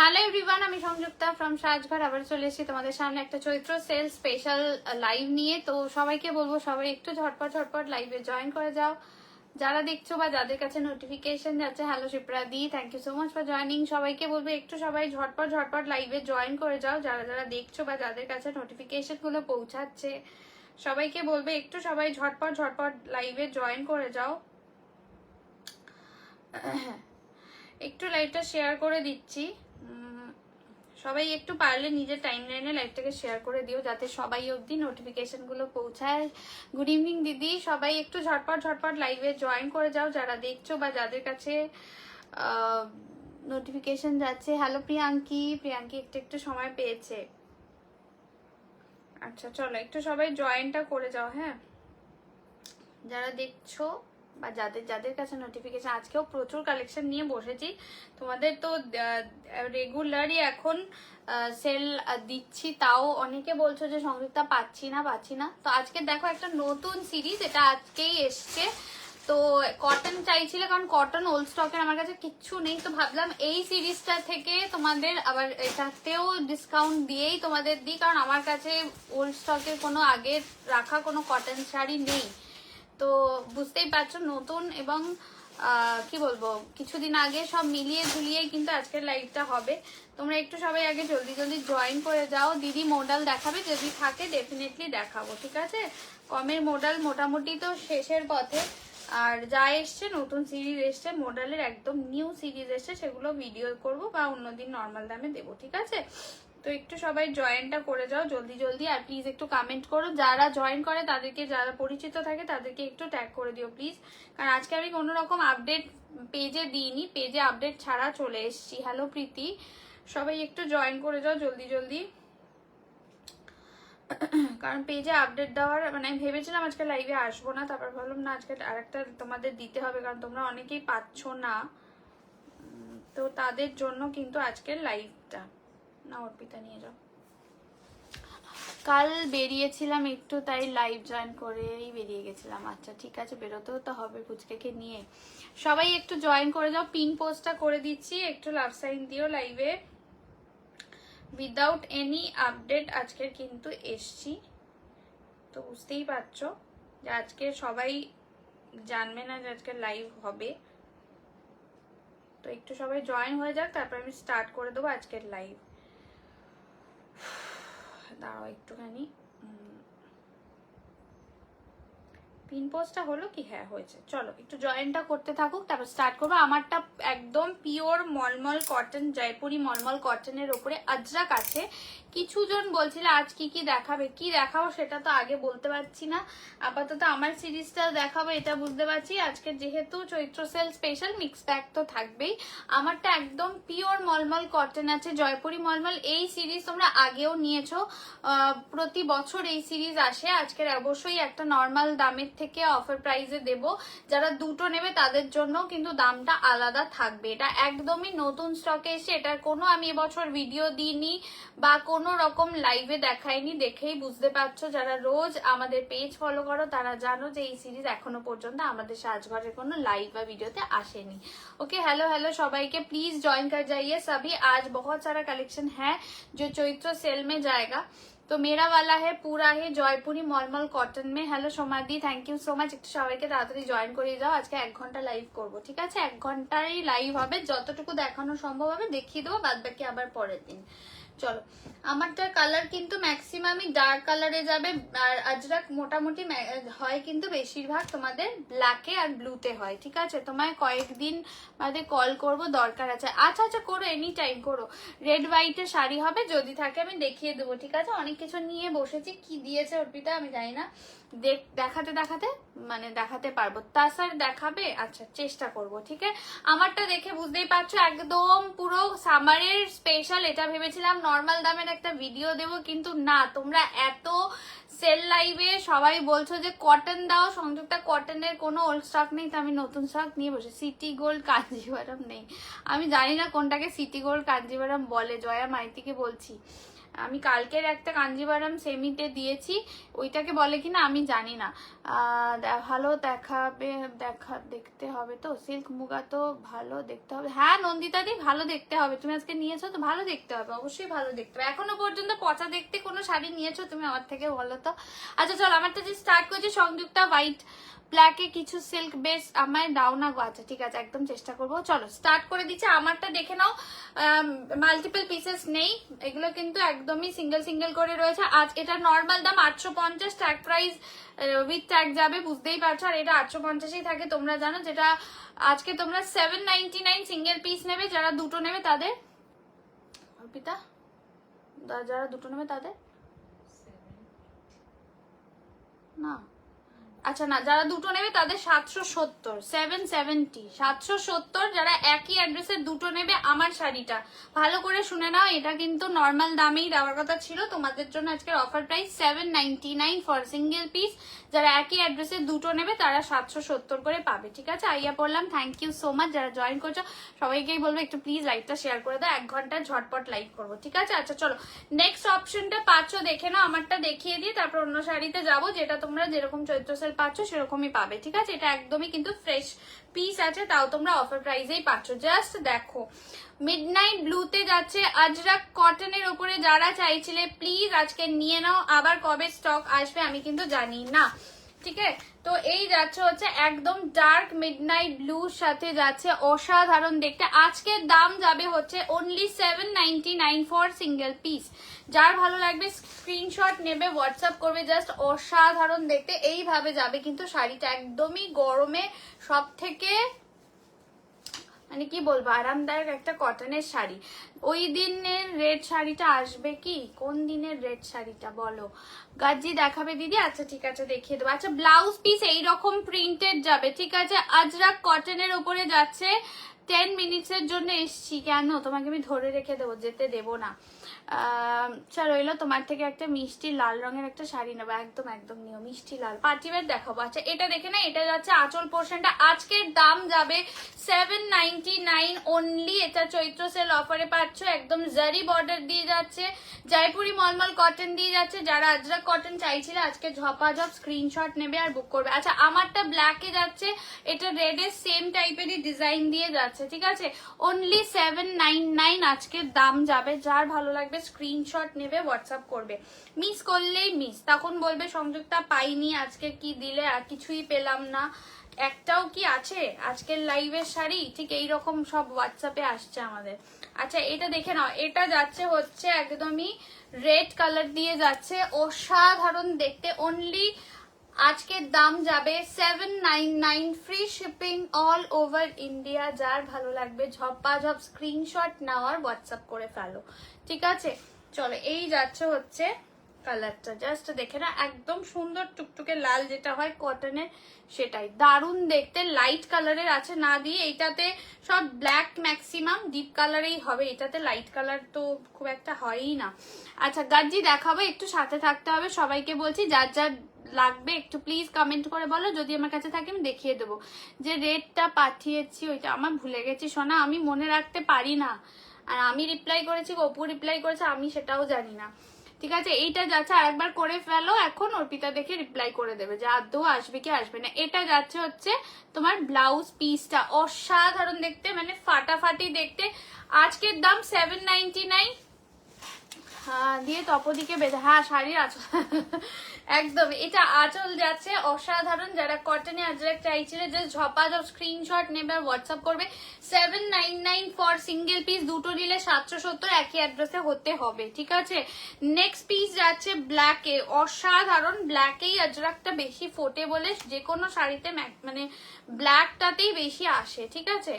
Hello everyone, আমি Sanjukta from সাজঘর আবার চলে এসেছি তোমাদের সামনে একটা চৈত্র সেল স্পেশাল লাইভ নিয়ে। তো সবাইকে বলবো সবাই একটু ঝটপট লাইভে জয়েন করে যাও যারা দেখছো বা যাদের কাছে নোটিফিকেশন যাচ্ছে। হ্যালো শিপ্রা দি, thank you so much for joining. সবাইকে বলবো একটু সবাই ঝটপট লাইভে জয়েন করে যাও যারা যারা দেখছো বা যাদের কাছে নোটিফিকেশন গুলো পৌঁছাচ্ছে। সবাইকে বলবে একটু সবাই ঝটপট লাইভে জয়েন করে যাও। একটু লাইভটা শেয়ার করে দিচ্ছি, সবাই একটু পারলে নিজের টাইম লাইনে লাইভটাকে শেয়ার করে দিও যাতে সবাই অবধি নোটিফিকেশন গুলো পৌঁছায়। গুড ইভিনিং দিদি, সবাই একটু ঝটপট লাইভে জয়েন করে যাও যারা দেখছো বা যাদের কাছে নোটিফিকেশন যাচ্ছে। হ্যালো প্রিয়াঙ্কি একটু সময় পেয়েছে। আচ্ছা চলো একটু সবাই জয়েনটা করে যাও। হ্যাঁ, যারা দেখছো বা যাদের কাছে নোটিফিকেশন, আজকেও প্রচুর কালেকশন নিয়ে বসেছি। তোমাদের তো রেগুলারই এখন সেল দিচ্ছি, তাও অনেকে বলছো যে সংযুক্তা পাচ্ছি না। তো আজকে দেখো একটা নতুন সিরিজ, এটা আজকেই এসছে। তো কটন চাইছিলে, কারণ কটন ওল্ড স্টকের আমার কাছে কিচ্ছু নেই, তো ভাবলাম এই সিরিজটা থেকে তোমাদের আবার এটাতেও ডিসকাউন্ট দিয়েই তোমাদের দিই, কারণ আমার কাছে ওল্ড স্টকের কোনো আগের রাখা কোনো কটন শাড়ি নেই। তো বুঝতেই পারছো নতুন এবং কি বলবো কিছুদিন আগে সব মিলিয়ে ঝুলিয়েই কিন্তু আজকের লাইভটা হবে। তোমরা একটু সবাই আগে জলদি জয়েন করে যাও। দিদি মডেল দেখাবে, যদি থাকে ডেফিনেটলি দেখাবো, ঠিক আছে? কমের মডেল মোটামুটি তো শেষের পথে, আর যা এসছে নতুন সিরিজ এসছে, মডেলের একদম নিউ সিরিজ এসছে, সেগুলো ভিডিও করব বা অন্যদিন নর্মাল দামে দেবো, ঠিক আছে? তো একটু সবাই জয়েনটা করে যাও জলদি, আর প্লিজ একটু কমেন্ট করো। যারা জয়েন করে তাদেরকে, যারা পরিচিত থাকে তাদেরকে একটু ট্যাগ করে দিও প্লিজ, কারণ আজকে আমি কোনো রকম আপডেট পেজে দিইনি, পেজে আপডেট ছাড়া চলে এসেছি। হ্যালো প্রীতি, সবাই একটু জয়েন করে যাও জলদি, কারণ পেজে আপডেট দেওয়ার মানে আমি ভেবেছিলাম আজকে লাইভে আসবো না, তারপর ভাবলাম না আজকে আরেকটা তোমাদের দিতে হবে, কারণ তোমরা অনেকেই পাচ্ছ না, তো তাদের জন্য কিন্তু আজকের লাইভটা। না অর্পিতা নিয়ে যাও, কাল বেরিয়েছিলাম একটু, তাই লাইভ জয়েন করেই বেরিয়ে গেছিলাম। আচ্ছা ঠিক আছে, বেরোতেও তো হবে পুচকেকে নিয়ে। সবাই একটু জয়েন করে যাও, পিন পোস্টটা করে দিচ্ছি, একটু লাভ সাইন দিও লাইভে। উইদাউট এনি আপডেট আজকের কিন্তু এসছি, তো বুঝতেই পারছো যে আজকে সবাই জানবে না যে আজকে লাইভ হবে। তো একটু সবাই জয়েন হয়ে যাক, তারপর আমি স্টার্ট করে দেবো আজকের লাইভ। দাঁড়াও একটুখানি, পিন পোস্টটা হলো কি? হ্যাঁ হয়েছে। চলো একটু জয়েনটা করতে থাকুক, তারপর স্টার্ট করবো। আমারটা একদম পিওর মলমল কটন, জয়পুরি মলমল কটনের ওপরে আজরাক আছে। কিছুজন বলছিল আজ কি দেখাবে, কি দেখাবো সেটা তো আগে বলতে পারছি না। আপাতত আমার সিরিজটা দেখাবো, এটা বুঝতে পারছি। আজকে যেহেতু চৈত্র সেল স্পেশাল, মিক্স প্যাক তো থাকবেই। আমারটা একদম পিওর মলমল কটন আছে, জয়পুরি মলমল। এই সিরিজ তোমরা আগেও নিয়েছো, প্রতি বছর এই সিরিজ আসে। আজকের অবশ্যই একটা নর্মাল দামের থেকে অফার প্রাইসে দেব, যারা দুটো নেবে তাদের জন্য কিন্তু দামটা আলাদা থাকবে। এটা একদমই নতুন স্টকে এসে, এটার কোনো আমি এবছর ভিডিও দিইনি বা কোনো রকম লাইভে দেখাইনি, দেখেই বুঝতে পারছো। যারা রোজ আমাদের পেজ ফলো করো তারা জানো যে এই সিরিজ এখনো পর্যন্ত আমাদের সাজঘরের কোনো লাইভ বা ভিডিওতে আসেনি। ओके हेलो सबाई के प्लीज ज्वाइन कर जाइए सभी। आज बहुत सारा कलेक्शन है जो चैत्र सेल में जाएगा, तो मेरा वाला है पूरा ही जयपुरी मलमल कटन में। हेलो सोमादी, थैंक यू सो माच। একটু সবাইকে তাড়াতাড়ি জয়েন করিয়ে যাও। আজকে 1 ঘন্টা লাইভ করব, ঠিক আছে? 1 ঘন্টারই লাইভ হবে, যতটুকু দেখানো সম্ভব হবে দেখিয়ে দেবো, বাদ বাকি আবার পরের দিন। চলো, আমারটার কালার কিন্তু ম্যাক্সিমামই ডার্ক কালারে যাবে, আর আজরাক মোটামুটি হয় কিন্তু বেশিরভাগ তোমাদের ব্ল্যাকে আর ব্লুতে হয়, ঠিক আছে? তোমায় কয়েকদিন বাদে কল করব, দরকার আছে। আচ্ছা করো, এনি টাইম করো। রেড হোয়াইটের শাড়ি হবে, যদি থাকে আমি দেখিয়ে দেবো, ঠিক আছে? অনেক কিছু নিয়ে বসেছি, কি দিয়েছে অর্পিতা আমি জানি না, দেখাতে মানে দেখাতে পারবো। তা স্যার দেখাবে? আচ্ছা চেষ্টা করব, ঠিক আছে? আমারটা দেখে বুঝতেই পারছো একদম পুরো সামারের স্পেশাল। এটা ভেবেছিলাম নর্মাল দামের একটা ভিডিও দেবো, কিন্তু না, তোমরা এত সেল লাইভে সবাই বলছো যে কটন দাও, সংযুক্তা কটনের কোনো ওল্ড স্টক নেই, তো আমি নতুন স্টক নিয়ে বসে। সিটি গোল্ড কাঞ্জিভারাম নেই, আমি জানি না কোনটাকে সিটি গোল্ড কাঞ্জিভারাম বলে, জয়া মাইতিকে বলছি। আমি কালকের একটা কাঞ্জিভারাম সেমিতে দিয়েছি, ওইটাকে বলে কিনা আমি জানি না। ভালো দেখাবে, দেখতে হবে তো, সিল্ক মুগা তো ভালো দেখতে হবে। হ্যাঁ নন্দিতা দি ভালো দেখতে হবে, তুমি আজকে নিয়েছো তো ভালো দেখতে হবে, অবশ্যই ভালো দেখতে হবে। এখনো পর্যন্ত পচা দেখতে কোনো শাড়ি নিয়েছো তুমি আমার থেকে, বলো তো? আচ্ছা চলো আমারটা যে স্টার্ট করছি, সংযুক্তা হোয়াইট ব্ল্যাকে কিছু সিল্ক বেস আমায় দাও না গো। আচ্ছা ঠিক আছে, একদম চেষ্টা করবো। চলো স্টার্ট করে দিচ্ছি। আমারটা দেখে নাও, মাল্টিপল পিসেস নেই, এগুলো কিন্তু একদমই সিঙ্গেল সিঙ্গেল করে রয়েছে। আজ এটা নর্মাল দাম 850, ট্যাগ প্রাইস উইথ ট্যাগ যাবে, বুঝতেই পারছো। আর এটা 850ই থাকে তোমরা জানো, যেটা আজকে তোমরা 799 সিঙ্গেল পিস নেবে, যারা দুটো নেবে তাদের, অর্পিতা যারা দুটো নেবে তাদের না, আচ্ছা না, যারা দুটো নেবে তাদের 770, 770, 770 যারা একই অ্যাড্রেসের দুটো নেবে। আমার শাড়িটা ভালো করে শুনে নাও, এটা কিন্তু নর্মাল দামেই দেওয়ার কথা ছিল, তোমাদের জন্য আজকের offer price 799 for single piece. যারা একই অ্যাড্রেসে দুটো নেবে তারা 770 করে পাবে, ঠিক আছে? আইয়া পড়লাম, থ্যাংক ইউ সো মাচ যারা জয়েন করছো, সবাইকেই বলবো একটু প্লিজ লাইভটা শেয়ার করে দাও, 1 ঘন্টা ঝটপট লাইভ করবো, ঠিক আছে? আচ্ছা চলো নেক্সট অপশনটা পাচ্ছ, দেখে নাও। আমারটা দেখিয়ে দিই, তারপর অন্য শাড়িতে যাবো, যেটা তোমরা যেরকম চৈত্র সেল পাচ্ছ সেরকমই পাবে, ঠিক আছে? এটা একদমই কিন্তু ফ্রেশ পিস আছে, তাও তোমরা অফার প্রাইসেই পাচ্ছ। জাস্ট দেখো, মিডনাইট ব্লুতে যাচ্ছে, আজরাক কটনের উপরে যারা চাইছিলে প্লিজ আজকে নিয়ে নাও। আবার কবে স্টক আসবে আমি কিন্তু জানি না, ঠিক আছে? তো এই যাচ্ছে হচ্ছে একদম ডার্ক মিডনাইট ব্লুর সাথে যাচ্ছে, অসাধারণ দেখতে। আজকের দাম যাবে হচ্ছে অনলি 799 ফর সিঙ্গেল পিস। যার ভালো লাগবে স্ক্রিনশট নেবে, হোয়াটসঅ্যাপ করবে, জাস্ট অসাধারণ দেখতে এইভাবে যাবে কিন্তু শাড়িটা, একদমই গরমে সব থেকে মানে কি বলবো আরামদায়ক একটা কটনের শাড়ি। ওই দিনের রেড শাড়িটা আসবে কি? কোন দিনের রেড শাড়িটা বলো? গাজি দেখাবে দিদি? আচ্ছা ঠিক আছে দেখিয়ে দেবো। আচ্ছা ব্লাউজ পিস এইরকম প্রিন্টেড যাবে, ঠিক আছে? আজরাক কটনের উপরে যাচ্ছে। 10 মিনিটসের জন্য এসছি, কেন তোমাকে আমি ধরে রেখে দেবো, যেতে দেবো না। চলো রইলো, তোমার থেকে একটা মিষ্টি লাল রঙের একটা শাড়ি নেবো, একদম একদম নিও মিষ্টি লাল, পার্টিওয়ার দেখাবো। আচ্ছা এটা দেখে না, এটা যাচ্ছে আঁচল পোর্শনটা, আজকের দাম যাবে 799 অনলি। এটা চৈত্র সেল অফারে পাচ্ছ, একদম জারি বর্ডার দিয়ে যাচ্ছে, জয়পুরি মলমল কটন দিয়ে যাচ্ছে। যারা আজরাক কটন চাইছিল আজকে ঝপাঝপ স্ক্রিনশট নেবে আর বুক করবে। আচ্ছা আমারটা ব্ল্যাকে যাচ্ছে, এটা রেডের সেম টাইপেরই ডিজাইন দিয়ে যাচ্ছে, ঠিক আছে? অনলি 799 আজকের দাম যাবে। যার ভালো লাগবে স্ক্রিনশট নেবে, হোয়াটসঅ্যাপ করবে। মিস করলেই মিস, তখন বলবে সংযুক্তা পাইনি, আজকে কি দিলে আর কিছুই পেলাম না, একটাও কি আছে আজকের লাইভের শাড়ি? ঠিক এইরকম সব হোয়াটসঅ্যাপে আসছে আমাদের। আচ্ছা এটা দেখে নাও, এটা যাচ্ছে হচ্ছে একদমই রেড কালার দিয়ে যাচ্ছে, অসাধারণ দেখতে। অনলি আজকের দাম যাবে 799, free shipping all over India. যার ভালো লাগবে ঝপাঝপ স্ক্রিনশট নাও আর হোয়াটসঅ্যাপ করে ফেলো, ঠিক আছে? চলো এই যাচ্ছে হচ্ছে কালারটা, জাস্ট দেখে না, একদম সুন্দর টুকটুকে লাল যেটা হয় কটনের, সেটাই দারুণ দেখতে। লাইট কালারের আছে না দিয়ে, এইটাতে সব ব্ল্যাক ম্যাক্সিমাম ডিপ কালারেই হবে, এটাতে লাইট কালার তো খুব একটা হয়ই না। আচ্ছা গাজি দেখাবো, একটু সাথে থাকতে হবে। সবাইকে বলছি যার যার লাগবে একটু প্লিজ কমেন্ট করে বলো, যদি আমার কাছে থাকে আমি দেখিয়ে দেবো। যে রেটটা পাঠিয়েছি ওইটা আমার ভুলে গেছি সোনা, আমি মনে রাখতে পারি না। আর আমি রিপ্লাই করেছি, অপু রিপ্লাই করেছে, আমি সেটাও জানি না, ঠিক আছে? এইটা যাচ্ছে, আরেকবার করে ফেলো, এখন অর্পিতা দেখে রিপ্লাই করে দেবে যে আদৌ আসবে কি আসবে না। এটা যাচ্ছে হচ্ছে তোমার ব্লাউজ পিসটা, অসাধারণ দেখতে, মানে ফাটাফাটি দেখতে। আজকের দাম 799 দিয়ে তপদিকে বেঁধে, হ্যাঁ শাড়ির আঁচল একদম, এটা আঁচল যাচ্ছে অসাধারণ। যারা কটনে আজরাক চাইছিলে জাস্ট ঝপাঝপ স্ক্রিনশট নেবে আর হোয়াটসঅ্যাপ করবে। 799 ফর সিঙ্গেল পিস, দুটো নিলে 770, একই অ্যাড্রেসে হতে হবে, ঠিক আছে? নেক্সট পিস যাচ্ছে ব্ল্যাকে, অসাধারণ। ব্ল্যাকেই আজরাকটা বেশি ফোটে বলে যে কোনো শাড়িতে মানে ব্ল্যাকটাতেই বেশি আসে, ঠিক আছে?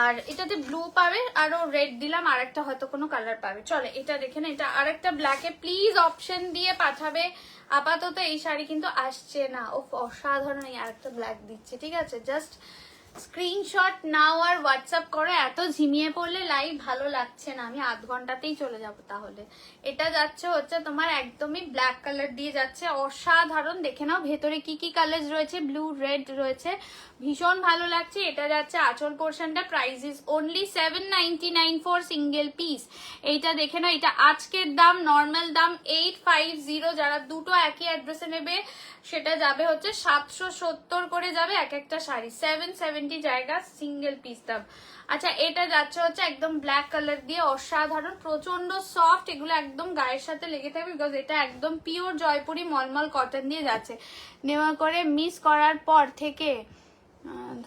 আর এটাতে ব্লু পাবে, আরো রেড দিলাম, আর একটা হয়তো কোনো কালার পাবে। চলে এটা দেখে না, এটা আরেকটা ব্ল্যাকে, প্লিজ অপশন দিয়ে পাঠাবে। আপাতত এই শাড়ি কিন্তু আসছে না, ও অসাধারণ, এই আরেকটা ব্ল্যাক দিচ্ছে, ঠিক আছে? জাস্ট স্ক্রিনশট নাও আর হোয়াটসঅ্যাপ করো। এত ঝিমিয়ে পড়লে লাইভ ভালো লাগছে না, আমি আধ ঘন্টাতেই চলে যাব তাহলে। এটা যাচ্ছে হচ্ছে তোমার একদমই ব্ল্যাক কালার দিয়ে যাচ্ছে, অসাধারণ। দেখে নাও ভেতরে কি কি কালার রয়েছে, ব্লু রেড রয়েছে, ভীষণ ভালো লাগছে। এটা যাচ্ছে আঁচল পোর্শনটা, price is only 799 for single piece. এইটা দেখে নাও, এটা আজকের দাম, নর্মাল দাম 850। যারা দুটো একই অ্যাড্রেসে নেবে সেটা যাবে হচ্ছে 770 করে যাবে এক একটা শাড়ি, 770 জায়গা সিঙ্গেল পিস দাম। আচ্ছা এটা যাচ্ছে হচ্ছে একদম ব্ল্যাক কালার দিয়ে, অসাধারণ, প্রচন্ড সফট, এগুলো একদম গায়ের সাথে লেগে থাকবে বিকজ এটা একদম পিওর জয়পুরি মলমল কটন দিয়ে যাচ্ছে। নেওয়া করে মিস করার পর থেকে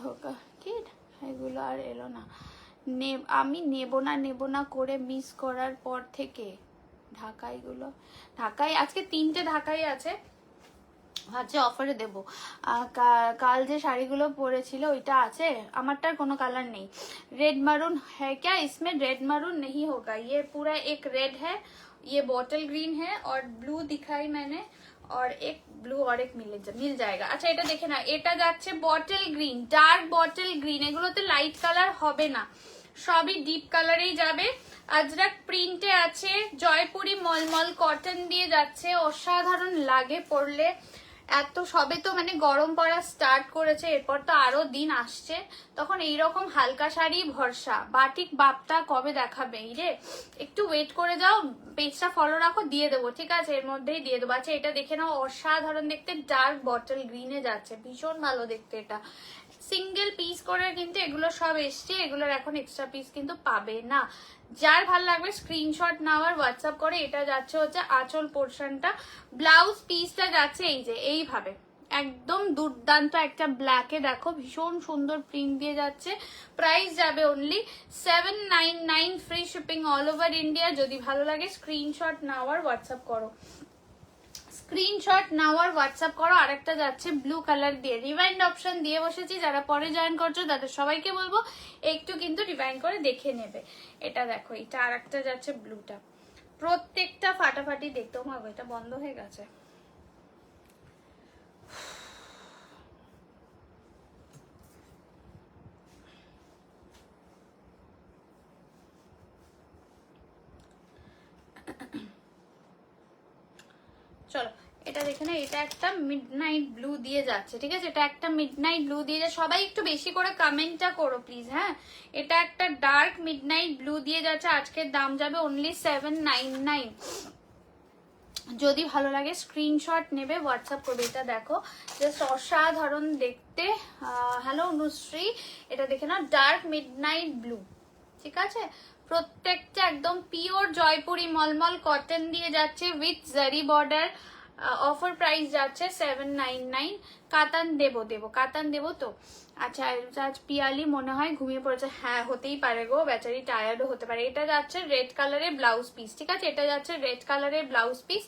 ধোকা কি এগুলো আর এলো না, আমি নেব না করে মিস করার পর থেকে ঢাকাইগুলো, ঢাকাই আজকে 3টে ঢাকাই আছে, ভাবছি অফারে দেবো। কাল যে শাড়িগুলো পরেছিল ওইটা আছে, আমারটার কোনো কালার নেই। रेड मरून है क्या इसमें? रेड मरून नहीं होगा, ये पूरा एक रेड है, ये बॉटल ग्रीन है और ब्लू दिखाई मैंने, और एक ब्लू और एक मिल जाएगा। अच्छा এটা দেখে না, এটা যাচ্ছে bottle green, dark bottle green, এগুলোতে লাইট কালার হবে না, সবই ডিপ কালারেই যাবে। আজরাক প্রিন্টে আছে, জয়পুরি মলমল কটন দিয়ে যাচ্ছে, অসাধারণ লাগে পরলে। এত সবে তো মানে গরম পড়া স্টার্ট করেছে, এরপর তো আরো দিন আসছে, তখন এইরকম হালকা শাড়ি ভরসা। বাটিক বাপটা কবে দেখাবে রে, একটু ওয়েট করে যাও, পেজটা ফলো রাখো, দিয়ে দেবো, ঠিক আছে, এর মধ্যেই দিয়ে দেবো। আচ্ছা এটা দেখে নাও, অসাধারণ দেখতে, ডার্ক বটল গ্রিনে যাচ্ছে, ভীষণ ভালো দেখতে। এটা সিঙ্গেল পিস করে কিন্তু এগুলো সব এসছে, এগুলোর এখন এক্সট্রা পিস কিন্তু পাবে না। যার ভালো লাগবে স্ক্রিনশট নাও আর হোয়াটসঅ্যাপ করে। এটা যাচ্ছে হচ্ছে আঁচল পোর্শনটা, ব্লাউজ পিসটা যাচ্ছে এই যে এইভাবে, একদম দুর্দান্ত একটা ব্ল্যাকে দেখো, ভীষণ সুন্দর প্রিন্ট দিয়ে যাচ্ছে। প্রাইস যাবে only 799, free shipping all over India. যদি ভালো লাগে স্ক্রিনশট নাও আর হোয়াটসঅ্যাপ করো, স্ক্রিনশট নাও আর হোয়াটসঅ্যাপ করো। আরেকটা যাচ্ছে ব্লু কালার দিয়ে, রিভাইন্ড অপশন দিয়ে বসেছি, যারা পরে জয়েন করছো তাদের সবাইকে বলবো একটু কিন্তু রিভাইন্ড করে দেখে নেবে। এটা দেখো, এটা আরেকটা যাচ্ছে ব্লুটা, প্রত্যেকটা ফাটাফাটি দেখতেও মাগো, এটা বন্ধ হয়ে গেছে। চলো এটা দেখে না, এটা একটা মিডনাইট ব্লু দিয়ে যাচ্ছে, ঠিক আছে, এটা একটা মিডনাইট ব্লু দিয়ে যাচ্ছে। সবাই একটু বেশি করে কমেন্টটা করো প্লিজ, হ্যাঁ। এটা একটা ডার্ক মিডনাইট ব্লু দিয়ে যাচ্ছে, আজকের দাম যাবে অনলি 799। যদি ভালো লাগে স্ক্রিনশট নেবে, হোয়াটসঅ্যাপ করবে। এটা দেখো জাস্ট অসাধারণ দেখতে। হ্যালো অনুশ্রী, এটা দেখে না, ডার্ক মিডনাইট ব্লু, ঠিক আছে, প্রত্যেকটা একদম পিওর জয়পুরি মলমল কটন দিয়ে যাচ্ছে উইথ জারি বর্ডার। অফার প্রাইস যাচ্ছে 799। কাতান কাতান দেবো তো। আচ্ছা আজ পিয়ালি মনে হয় ঘুমিয়ে পড়েছে, হ্যাঁ হতেই পারে গো, বেচারি টায়ার্ডও হতে পারে। এটা যাচ্ছে রেড কালারের ব্লাউজ পিস, ঠিক আছে, এটা যাচ্ছে রেড কালারের ব্লাউজ পিস।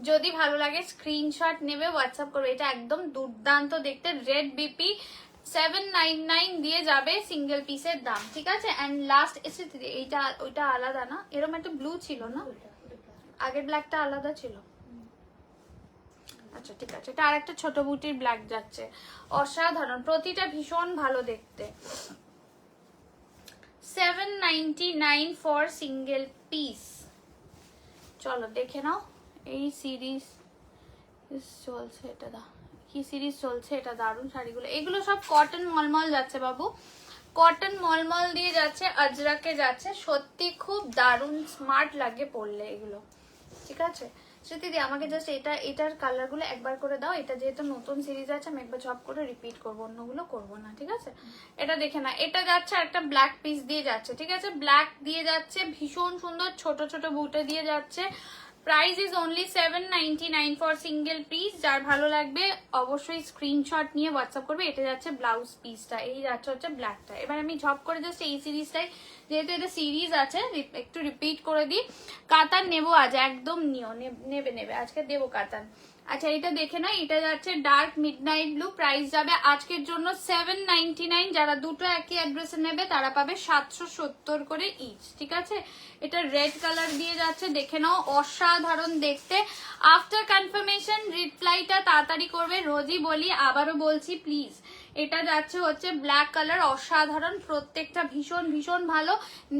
যদি ভালো লাগে স্ক্রিনশট নেবে, হোয়াটসঅ্যাপ করবে। এটা একদম দুর্দান্ত দেখতে, রেড বিপি, 799 দিয়ে যাবে সিঙ্গেল পিসের দাম, ঠিক আছে। এন্ড লাস্ট এসে এইটা, ওইটা আলাদা না, এরকম একটা ব্লু ছিল না, আগের ব্ল্যাকটা আলাদা ছিল। আচ্ছা ঠিক আছে, এটা আরেকটা ছোট বুটির ব্ল্যাক যাচ্ছে, অসাধারণ, প্রতিটা ভীষণ ভালো দেখতে। 799 ফর সিঙ্গেল পিস। চলো দেখে নাও, এই সিরিজ চলছে, এটা কি সিরিজ চলছে, এটা দারুণ শাড়িগুলো, এগুলো সব কটন মলমল যাচ্ছে বাবু, কটন মলমল দিয়ে যাচ্ছে, আজরাকে যাচ্ছে, সত্যি খুব দারুণ স্মার্ট লাগে পরলে এগুলো, ঠিক আছে। শ্রুতিদি আমাকে জাস্ট এটার কালারগুলো একবার করে দাও, এটা যেহেতু নতুন সিরিজ আছে আমি একবার জব করে রিপিট করবো, অন্যগুলো করবো না, ঠিক আছে। এটা দেখে না, এটা যাচ্ছে একটা ব্ল্যাক পিস দিয়ে যাচ্ছে, ঠিক আছে, ব্ল্যাক দিয়ে যাচ্ছে, ভীষণ সুন্দর, ছোট ছোট বুটে দিয়ে যাচ্ছে। Price is only 799 for single piece. যার ভালো লাগবে অবশ্যই স্ক্রিনশট নিয়ে হোয়াটসঅ্যাপ করবে। এটা যাচ্ছে ব্লাউজ পিসটা, এই যাচ্ছে হচ্ছে ব্ল্যাকটা। এবার আমি ঝপ করে জাস্ট এই সিরিজটাই, যেহেতু এটা সিরিজ আছে একটু রিপিট করে দিই। কাতান নেবো আজ, একদম নিও, নেবে আজকে দেবো কাতান। আচ্ছা এটা দেখে না, এটা যাচ্ছে ডার্ক মিডনাইট ব্লু, প্রাইস যাবে আজকের জন্য 799। যারা দুটো একই অ্যাড্রেসে নেবে তারা পাবে 770 করে ইচ, ঠিক আছে। এটা রেড কালার দিয়ে যাচ্ছে, দেখে নাও, অসাধারণ দেখতে। আফটার কনফার্মেশন রিপ্লাইটা তাড়াতাড়ি করবে, রোজই বলি, আবারও বলছি প্লিজ, এটা যাচ্ছে হচ্ছে ব্ল্যাক কালার, অসাধারণ, প্রত্যেকটা ভীষণ ভীষণ ভালো।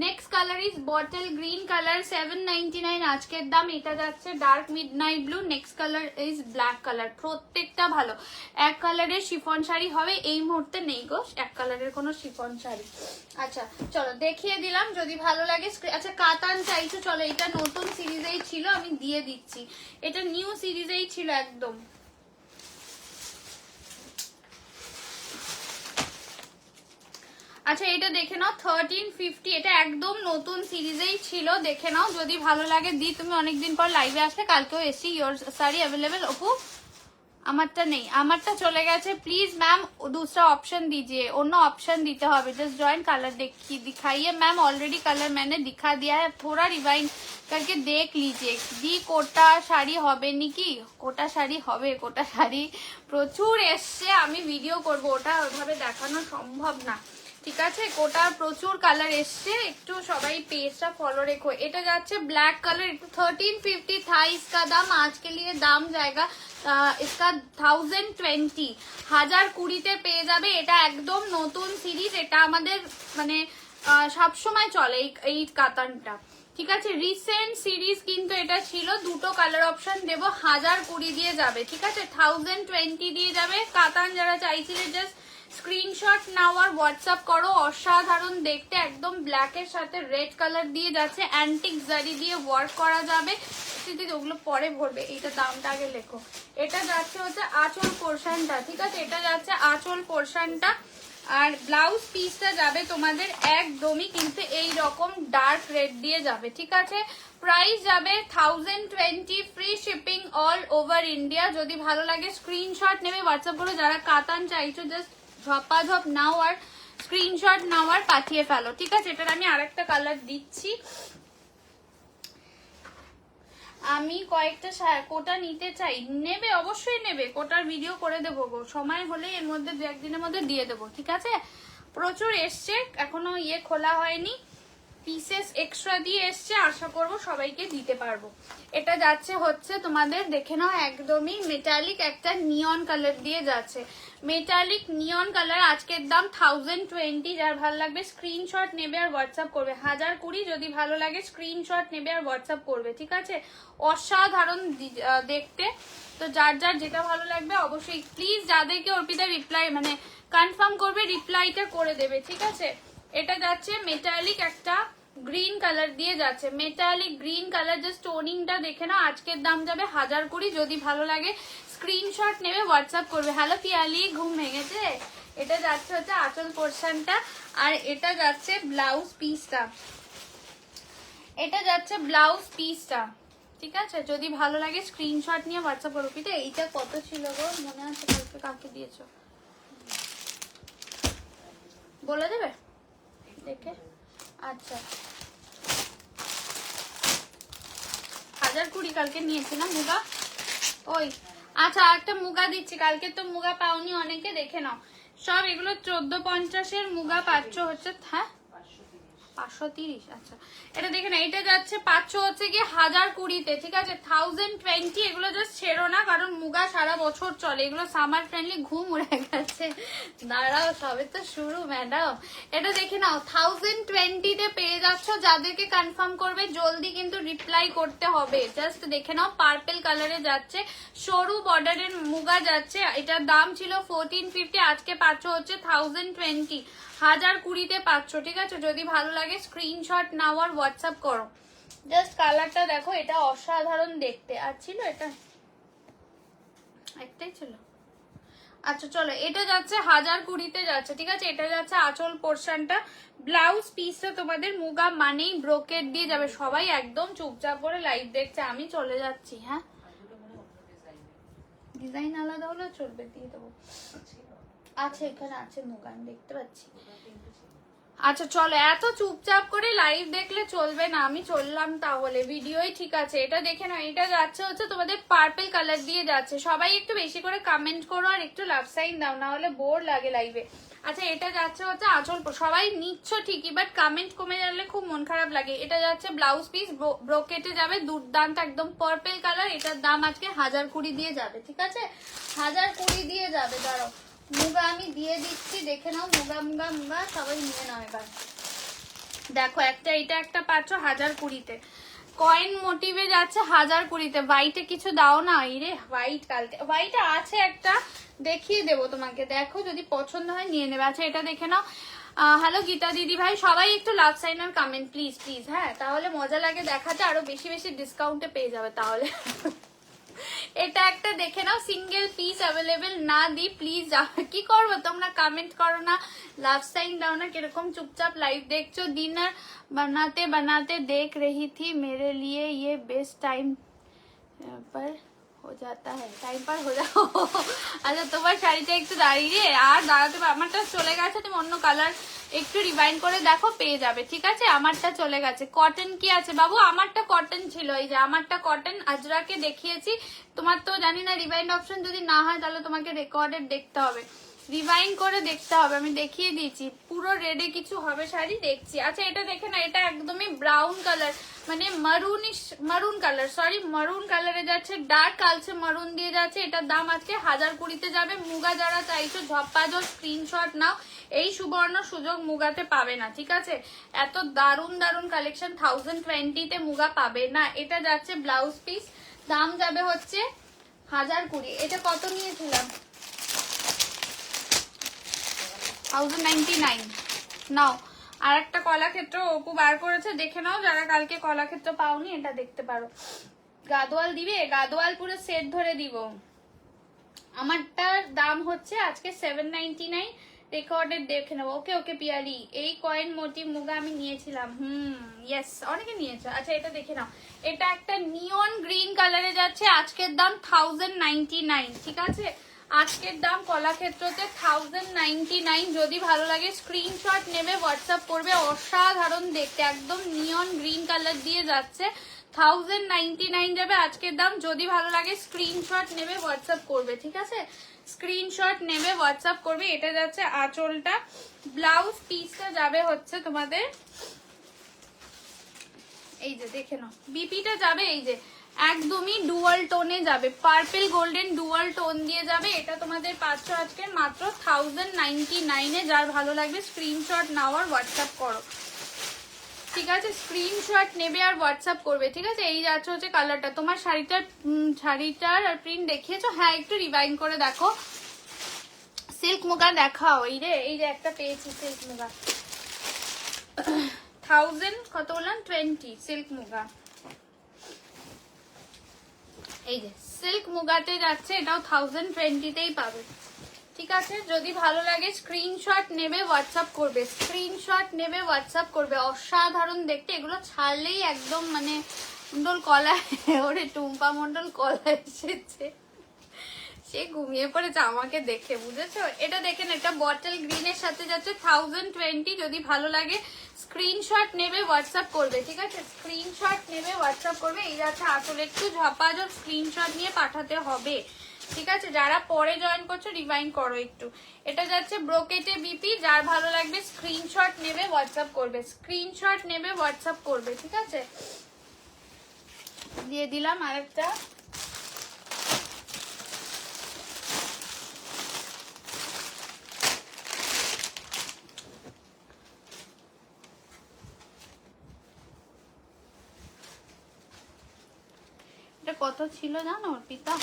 Next colour is bottle green colour, 799 আজকের দাম। এটা যাচ্ছে dark midnight blue, next colour is black colour, প্রত্যেকটা ভালো। এক কালারের শিফন শাড়ি হবে, এই মুহূর্তে নেই গো এক কালারের কোনো শিফন শাড়ি। আচ্ছা চলো দেখিয়ে দিলাম, যদি ভালো লাগে। আচ্ছা কাতান চাইছো, চলো এটা নতুন সিরিজেই ছিল, আমি দিয়ে দিচ্ছি, এটা নিউ সিরিজেই ছিল একদম। আচ্ছা এটা দেখে নাও 1350, এটা একদম নতুন সিরিজেই ছিল, দেখে নাও যদি ভালো লাগে। দি তুমি অনেকদিন পর লাইভে আসলে, কালকেও AC. Your sari available Apu? আমারটা নেই, আমারটা চলে গেছে। प्लीज मैम दूसरा ऑप्शन दीजिए, অন্য অপশন দিতে হবে। জাস্ট জয়েন কালার दिखाइए मैम, ऑलरेडी कलर मैंने दिखा दिया है, थोड़ा रिवाइंड करके देख लीजिए। दी কোটা শাড়ি হবে নাকি? কোটা শাড়ি হবে, কোটা শাড়ি প্রচুর এসছে, আমি ভিডিও করব, ওটা ওইভাবে দেখানো সম্ভব না, ঠিক আছে। কোটার প্রচুর কালার এসছে, একটু সবাই পেজটা ফলো রেখো। এটা যাচ্ছে ব্ল্যাক কালার, একটু 1350 था इसका दाम, आज के लिए दाम जाएगा इसका 1020, 1020 পেয়ে যাবে। এটা একদম নতুন সিরিজ, এটা আমাদের মানে সবসময় চলে এই কাতানটা, ঠিক আছে। রিসেন্ট সিরিজ কিন্তু এটা ছিল, দুটো কালার অপশন দেবো, 1020 দিয়ে যাবে, ঠিক আছে। 1020 দিয়ে যাবে। কাতান যারা চাইছিলে জাস্ট স্ক্রিনশট নাও আর হোয়াটসঅ্যাপ করো। অসাধারণ দেখতে, একদম ব্ল্যাকের সাথে রেড কালার দিয়ে যাচ্ছে, অ্যান্টিক জারি দিয়ে ওয়ার্ক করা যাবে। ওগুলো পরে ভরবে, এইটা দামটা আগে লেখো। এটা যাচ্ছে হচ্ছে আঁচল পোর্শনটা, ঠিক আছে, এটা যাচ্ছে আঁচল পোর্শনটা। আর ব্লাউজ পিসটা যাবে তোমাদের একদমই কিন্তু এই রকম ডার্ক রেড দিয়ে যাবে, ঠিক আছে। প্রাইস যাবে 1020, free shipping all over India. যদি ভালো লাগে স্ক্রিনশট নেবে, হোয়াটসঅ্যাপ করো। যারা কাতান চাইছো জাস্ট ঝপাঝপ নাও আর স্ক্রিনশট নাও আর পাঠিয়ে ফেলো, ঠিক আছে। এটার আমি আরেকটা কালার দিচ্ছি। আমি কয়েকটা কোটা নিতে চাই, নেবে অবশ্যই নেবে, কোটার ভিডিও করে দেবো গো, সময় হলে এর মধ্যে দু একদিনের মধ্যে দিয়ে দেবো, ঠিক আছে। প্রচুর এসছে, এখনো ইয়ে খোলা হয়নি, পিসেস এক্সট্রা দিয়ে এসছে, আশা করবো সবাইকে দিতে পারবো। এটা যাচ্ছে হচ্ছে তোমাদের দেখে নাও একদমই মেটালিক একটা নিয়ন কালার দিয়ে যাচ্ছে, মেটালিক নিয়ন কালার। আজকের দাম 1020, যার ভালো লাগবে স্ক্রিনশট নেবে আর হোয়াটসঅ্যাপ করবে। 1020 যদি ভালো লাগে স্ক্রিনশট নেবে আর হোয়াটসঅ্যাপ করবে, ঠিক আছে। অসাধারণ দেখতে, তো যার যার যেটা ভালো লাগবে অবশ্যই প্লিজ যাদেরকে অর্পিতা রিপ্লাই মানে কনফার্ম করবে রিপ্লাইটা করে দেবে, ঠিক আছে। এটা যাচ্ছে মেটালিক একটা গ্রিন কালার দিয়ে যাচ্ছে, মেটালিক গ্রিন কালার, জাস্ট টোনিংটা দেখে নাও। আজকের দাম যাবে 1020, যদি ভালো লাগে স্ক্রিনশট নেবে হোয়াটসঅ্যাপ করবে। হ্যালো পিয়ালি, ঘুম ভেঙেছে? এটা যাচ্ছে হচ্ছে আঁচল পোর্শনটা, আর এটা যাচ্ছে ব্লাউজ পিসটা, এটা যাচ্ছে ব্লাউজ পিসটা, ঠিক আছে। যদি ভালো লাগে স্ক্রিনশট নিয়ে হোয়াটসঅ্যাপ করো। পিতা এইটা কত ছিল গো, মনে আছে কালকে কাকে দিয়েছো বলে দেবে দেখে? আচ্ছা 1020 কালকে নিয়েছিলাম মুগা, ওই আচ্ছা একটা মুগা দিচ্ছি, কালকে তো মুগা পাওনি অনেকে, দেখে নাও সব এগুলো 1450 মুগা পাচ্ছ হচ্ছে, হ্যাঁ 530, আচ্ছা এটা দেখে না। এটা যাচ্ছে 500 হচ্ছে কি 1020, ঠিক আছে। 1020 এগুলো জাস্ট ছেড়ো না, কারণ মুগা সারা বছর চলে, এগুলো সামার ফ্রেন্ডলি। ঘুম উড়ে গেছে, দাঁড়াও সবে তো শুরু ম্যাডাম। এটা দেখে নাও 1020 পেয়ে যাচ্ছ। যাদেরকে কনফার্ম করবে জলদি কিন্তু রিপ্লাই করতে হবে। জাস্ট দেখে নাও পার্পল কালারে যাচ্ছে, সরু বর্ডারের মুগা যাচ্ছে। এটার দাম ছিল 1450, আজকে পাচ্ছ হচ্ছে 1020, 1020 পাচ্ছ, ঠিক আছে। যদি ভালো লাগে স্ক্রিনশট নাও আর হোয়াটসঅ্যাপ করো। জাস্ট কালারটা দেখো, এটা অসাধারণ দেখতে। আর ছিল এটা একটাই ছিল, আচ্ছা চলো। এটা যাচ্ছে 1020 যাচ্ছে, ঠিক আছে। এটা যাচ্ছে আঁচল পোর্শনটা, ব্লাউজ পিসটা তোমাদের মুগা মানেই ব্রোকেট দিয়ে যাবে। সবাই একদম চুপচাপ করে লাইভ দেখছে, আমি চলে যাচ্ছি। হ্যাঁ ডিজাইন আলাদা হলে চলবে, দিয়ে দেবো। আচ্ছা এখানে আছে মুগা, আমি দেখতে পাচ্ছি। আচ্ছা চলো, এত চুপচাপ করে লাইভ দেখলে চলবে না, আমি চললাম তাহলে ভিডিওই, ঠিক আছে। এটা দেখে না, এটা যাচ্ছে হচ্ছে তোমাদের পার্পল কালার দিয়ে যাচ্ছে। সবাই একটু বেশি করে কমেন্ট করো আর একটু লাভ সাইন দাও, না হলে বোর লাগে লাইভে। আচ্ছা এটা যাচ্ছে হচ্ছে আঁচল, সবাই নিচ্ছ ঠিকই, বাট কমেন্ট কমে গেলে খুব মন খারাপ লাগে। এটা যাচ্ছে ব্লাউজ পিস, ব্রোকেটে যাবে, দুর্দান্ত একদম পার্পল কালার। এটার দাম আজকে 1020 দিয়ে যাবে, ঠিক আছে। 1020 দিয়ে যাবে। দাঁড়াও মুগা আমি দিয়ে দিচ্ছি, দেখে নাও। মুগা মুগা মুগা সবাই নিয়ে নাও এবার। দেখো একটা, এটা একটা পাচ্ছ 1020-তে, কয়েন মোটিভে যাচ্ছে 1020-তে। হোয়াইটে কিছু দাও না, ইরে হোয়াইট কালকে হোয়াইট আছে একটা, দেখিয়ে দেবো তোমাকে, দেখো যদি পছন্দ হয় নিয়ে নেবে। আচ্ছা এটা দেখে নাও। হ্যালো গীতা দিদি ভাই, সবাই একটু লাভ সাইন আর কমেন্ট প্লিজ প্লিজ, হ্যাঁ তাহলে মজা লাগে দেখাতে, আরো বেশি বেশি ডিসকাউন্টে পেয়ে যাবে তাহলে। এটা একটা দেখে নাও, সিঙ্গেল পিস অ্যাভেলেবেল না দি প্লিজ। কি করবো, তোমরা কমেন্ট করো না, লাভ সাইন দাও না, কিরকম চুপচাপ লাইভ দেখছো। ডিনার बनाते बनाते देख रही थी, मेरे लिए ये बेस्ट टाइम पर हो जाता है, টাইম পার हो যাও। আচ্ছা তোমার শাড়িটা একটু দাঁড়িয়ে, আর দাঁড়াতে আমারটা চলে গেছে, তুমি অন্য কালার একটু রিভাইন্ড করে দেখো পেয়ে যাবে, ঠিক আছে। আমারটা চলে গেছে। কটন কি আছে বাবু, আমারটা কটন ছিল, এই যে আমারটা কটন আজরাকে দেখিয়েছি। তোমার তো জানি না রিভাইন্ড অপশন যদি না হয় তাহলে তোমাকে রেকর্ডেড দেখতে হবে, রিভাইন্ড করে দেখতে হবে। আমি দেখিয়ে দিয়েছি, পুরো রেডে কিছু হবে শাড়ি, দেখছি। আচ্ছা এটা দেখে না, এটা একদমই ব্রাউন কালার, মানে মারুন কালার, সরি মারুন কালারে যাচ্ছে, ডার্ক কালচে মারুন দিয়ে যাচ্ছে। এটার দাম আজকে 1020-তে যাবে। মুগা যারা চাইছো ঝপ্পাঝপ স্ক্রিনশট নাও, এই সুবর্ণ সুযোগ মুগাতে পাবে না, ঠিক আছে। এত দারুন দারুন কালেকশন 1020-তে মুগা পাবে না। এটা যাচ্ছে ব্লাউজ পিস, দাম যাবে হচ্ছে 1020। এটা কত নিয়েছিলাম, 1099 নাও। আর একটা কলাক্ষেত্র অপু বার করেছে, দেখে নাও যারা কালকে কলাক্ষেত্র পাওনি, এটা দেখতে পারো। গাদোয়াল দিবে, গাদোয়াল পুরো সেট ধরে দিব। আমারটার দাম হচ্ছে আজকে 799, রেকর্ডেড দেখে নেবো। ওকে ওকে পিয়ালি, এই কয়েন মোটিভ মুগা আমি নিয়েছিলাম, ইয়েস অনেকে নিয়েছে। আচ্ছা এটা দেখে নাও, এটা একটা নিয়ন গ্রিন কালারে যাচ্ছে, আজকের দাম 1099, ঠিক আছে। আজকের দাম কলাক্ষেত্রতে 1099। যদি ভালো লাগে স্ক্রিনশট নেবে, হোয়াটসঅ্যাপ করবে। অসাধারণ দেখতে, একদম নিয়ন গ্রিন কালার দিয়ে যাচ্ছে, 1099 যাবে আজকের দাম। যদি ভালো লাগে স্ক্রিনশট নেবে, হোয়াটসঅ্যাপ করবে, ঠিক আছে। স্ক্রিনশট নেবে, হোয়াটসঅ্যাপ করবে। এটা যাচ্ছে আঁচলটা, ব্লাউজ পিসটা যাবে হচ্ছে তোমাদের এই যে দেখে নাও, বিপিটা যাবে এই যে একদমই ডুয়াল টোনে যাবে, পার্পল গোল্ডেন ডুয়াল টোন দিয়ে যাবে। এটা তোমাদের পাচ্ছ আজকে মাত্র 1099-এ। যার ভালো লাগবে স্ক্রিনশট নাও আর হোয়াটসঅ্যাপ করো, ঠিক আছে। স্ক্রিনশট নেবে আর হোয়াটসঅ্যাপ করবে, ঠিক আছে। এই যাচ্ছে হচ্ছে কালারটা। তোমার শাড়িটার আর প্রিন্ট দেখিয়েছো, হ্যাঁ একটু রিভাইন্ড করে দেখো। সিল্ক মুগা দেখাও, এই যে একটা পেয়েছি সিল্ক মুগা, 1000 কত বললাম 20 সিল্ক মুগা। এই যে সিল্ক মুগাতে যাচ্ছে, এটাও 1020-তেই পাবে, ঠিক আছে। যদি ভালো লাগে স্ক্রিনশট নেবে, হোয়াটসঅ্যাপ করবে, স্ক্রিনশট নেবে, হোয়াটসঅ্যাপ করবে। অসাধারণ দেখতে, এগুলো ছাড়লেই একদম মানে মন্ডল কলা, ওরে টুম্পা মন্ডল কলা এসেছে, সে ঘুমিয়ে পড়েছে আমাকে দেখে, বুঝেছো। এটা দেখেন, এটা বটল গ্রিনের সাথে যাচ্ছে 1020। যদি ভালো লাগে স্ক্রিনশট নেবে, হোয়াটসঅ্যাপ করবে, ঠিক আছে। স্ক্রিনশট নেবে, হোয়াটসঅ্যাপ করবে। এই যাচ্ছে আসলে একটু ঝপাঝপ স্ক্রিনশট নিয়ে পাঠাতে হবে, ঠিক আছে। যারা পরে জয়েন করছো রিভাইন্ড করো একটু। এটা যাচ্ছে ব্রোকেটে বিপি, যার ভালো লাগবে স্ক্রিনশট নেবে, হোয়াটসঅ্যাপ করবে, স্ক্রিনশট নেবে, হোয়াটসঅ্যাপ করবে, ঠিক আছে। দিয়ে দিলাম আরেকটা। এটা কত ছিল জানো অর্পিতা,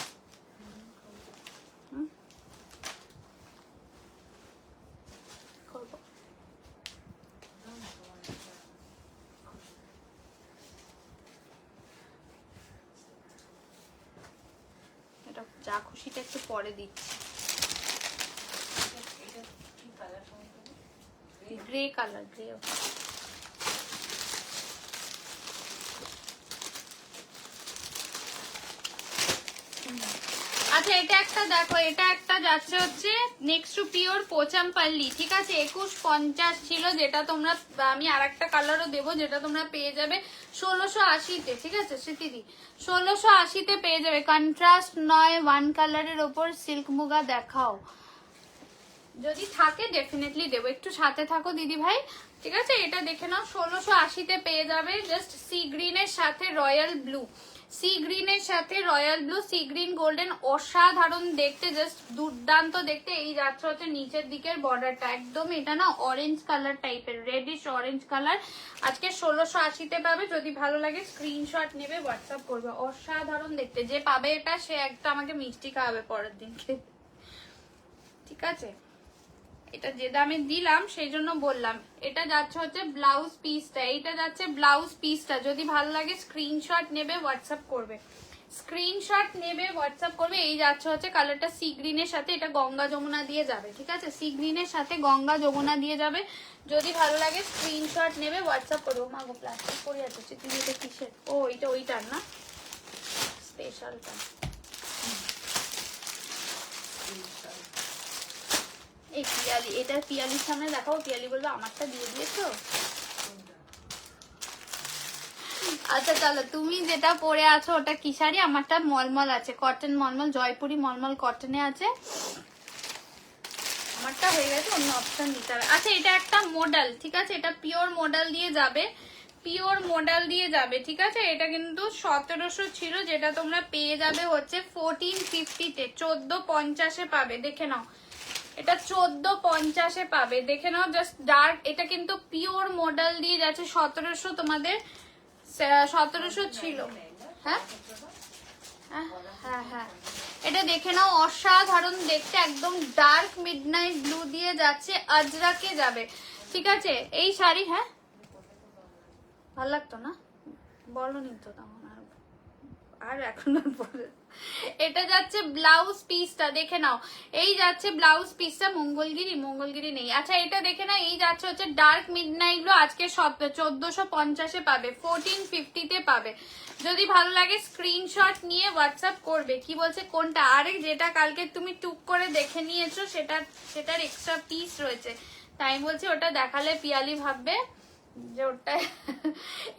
এটা যা খুশিটা একটু পরে দিচ্ছি। Grey colour, grey. আচ্ছা এটা একটা দেখো, এটা একটা যাচ্ছে হচ্ছে নেক্সট টু পিওর পোচামপাল্লি, ঠিক আছে। 2150 ছিল, যেটা তোমরা, আমি আর একটা কালারও দেবো যেটা তোমরা পেয়ে যাবে 1680-তে, ঠিক আছে। স্মৃতিদি 1680-তে পেয়ে যাবে। কন্ট্রাস্ট নয়, ওয়ান কালারের ওপর সিল্ক মুগা দেখাও, যদি থাকে ডেফিনেটলি দেবো, একটু সাথে থাকো দিদি ভাই, ঠিক আছে। এটা দেখে নাও 1680-তে পেয়ে যাবে, জাস্ট সি গ্রিনের সাথে রয়্যাল ব্লু। সি গ্রিনের সাথে royal blue, sea green golden, অসাধারণ দেখতে, জাস্ট দুর্দান্ত দেখতে। এই যাচ্ছে হচ্ছে নিচের দিকের বর্ডারটা, একদম এটা না অরেঞ্জ কালার টাইপের, রেডিশ অরেঞ্জ কালার। আজকে 1680-তে পাবে, যদি ভালো লাগে স্ক্রিনশট নেবে, হোয়াটসঅ্যাপ করবে। অসাধারণ দেখতে, যে পাবে এটা সে একটা আমাকে মিষ্টি খাওয়াবে পরের দিনকে, ঠিক আছে? এটা যে দামে দিলাম সেই জন্য বললাম। এটা যাচ্ছে হচ্ছে ব্লাউজ পিসটা, এইটা যাচ্ছে ব্লাউজ পিসটা, যদি ভালো লাগে স্ক্রিনশট নেবে, হোয়াটসঅ্যাপ করবে, স্ক্রিনশট নেবে, হোয়াটসঅ্যাপ করবে। এই যাচ্ছে হচ্ছে কালারটা সি গ্রিনের সাথে, এটা গঙ্গা যমুনা দিয়ে যাবে, ঠিক আছে? সি গ্রিনের সাথে গঙ্গা যমুনা দিয়ে যাবে, যদি ভালো লাগে স্ক্রিনশট নেবে, হোয়াটসঅ্যাপ করবো। মাগো প্লাস্টিক পরে আছে, তুমি এটা কিসের? ও এটা ওইটার না, স্পেশালটা। এই পিয়ালি, এটা পিয়ালির সামনে দেখাও, পিয়ালি বলবো আমারটা দিয়ে দিয়েছো। আচ্ছা চলো, তুমি যেটা পরে আছো ওটা কি শাড়ি? আমারটা মলমল আছে, কটন মলমল, জয়পুরি মলমল কটনে আছে। আমারটা হয়ে গেছে, অন্য অপশন দিতে হবে। আচ্ছা এটা একটা মডেল, ঠিক আছে? এটা পিওর মডেল দিয়ে যাবে, পিওর মডেল দিয়ে যাবে, ঠিক আছে? এটা কিন্তু 1700 ছিল, যেটা তোমরা পেয়ে যাবে হচ্ছে 1450-তে, 1450-এ পাবে, দেখে নাও। এটা 1450-এ পাবে, দেখে নাও, জাস্ট ডার্ক। এটা কিন্তু পিওর মডেল দিয়ে যাচ্ছে 1700, তোমাদের 1700 ছিল। হ্যাঁ হ্যাঁ হ্যাঁ, এটা দেখে নাও, অসাধারণ দেখতে, একদম ডার্ক মিডনাইট ব্লু দিয়ে যাচ্ছে, আজরাকে যাবে, ঠিক আছে? এই শাড়ি, হ্যাঁ ভালো লাগতো না, বলো নি তো তখন, আর এখন এটা যাচ্ছে ব্লাউজ পিসটা, দেখে নাও। এই যাচ্ছে ব্লাউজ পিসটা, মঙ্গলগিরি নেই। আচ্ছা এটা দেখে নাও, এই যাচ্ছে হচ্ছে ডার্ক মিডনাইট ব্লু, আজকে 1450-এ পাবে, 1450-তে পাবে, যদি ভালো লাগে স্ক্রিনশট নিয়ে হোয়াটসঅ্যাপ করবে। কি বলছে কোনটা? আরে যেটা কালকে তুমি টুক করে দেখে নিয়েছো সেটার এক্সট্রা পিস রয়েছে, তাই বলছি ওটা দেখালে পিয়ালি ভাববে যে ওটা।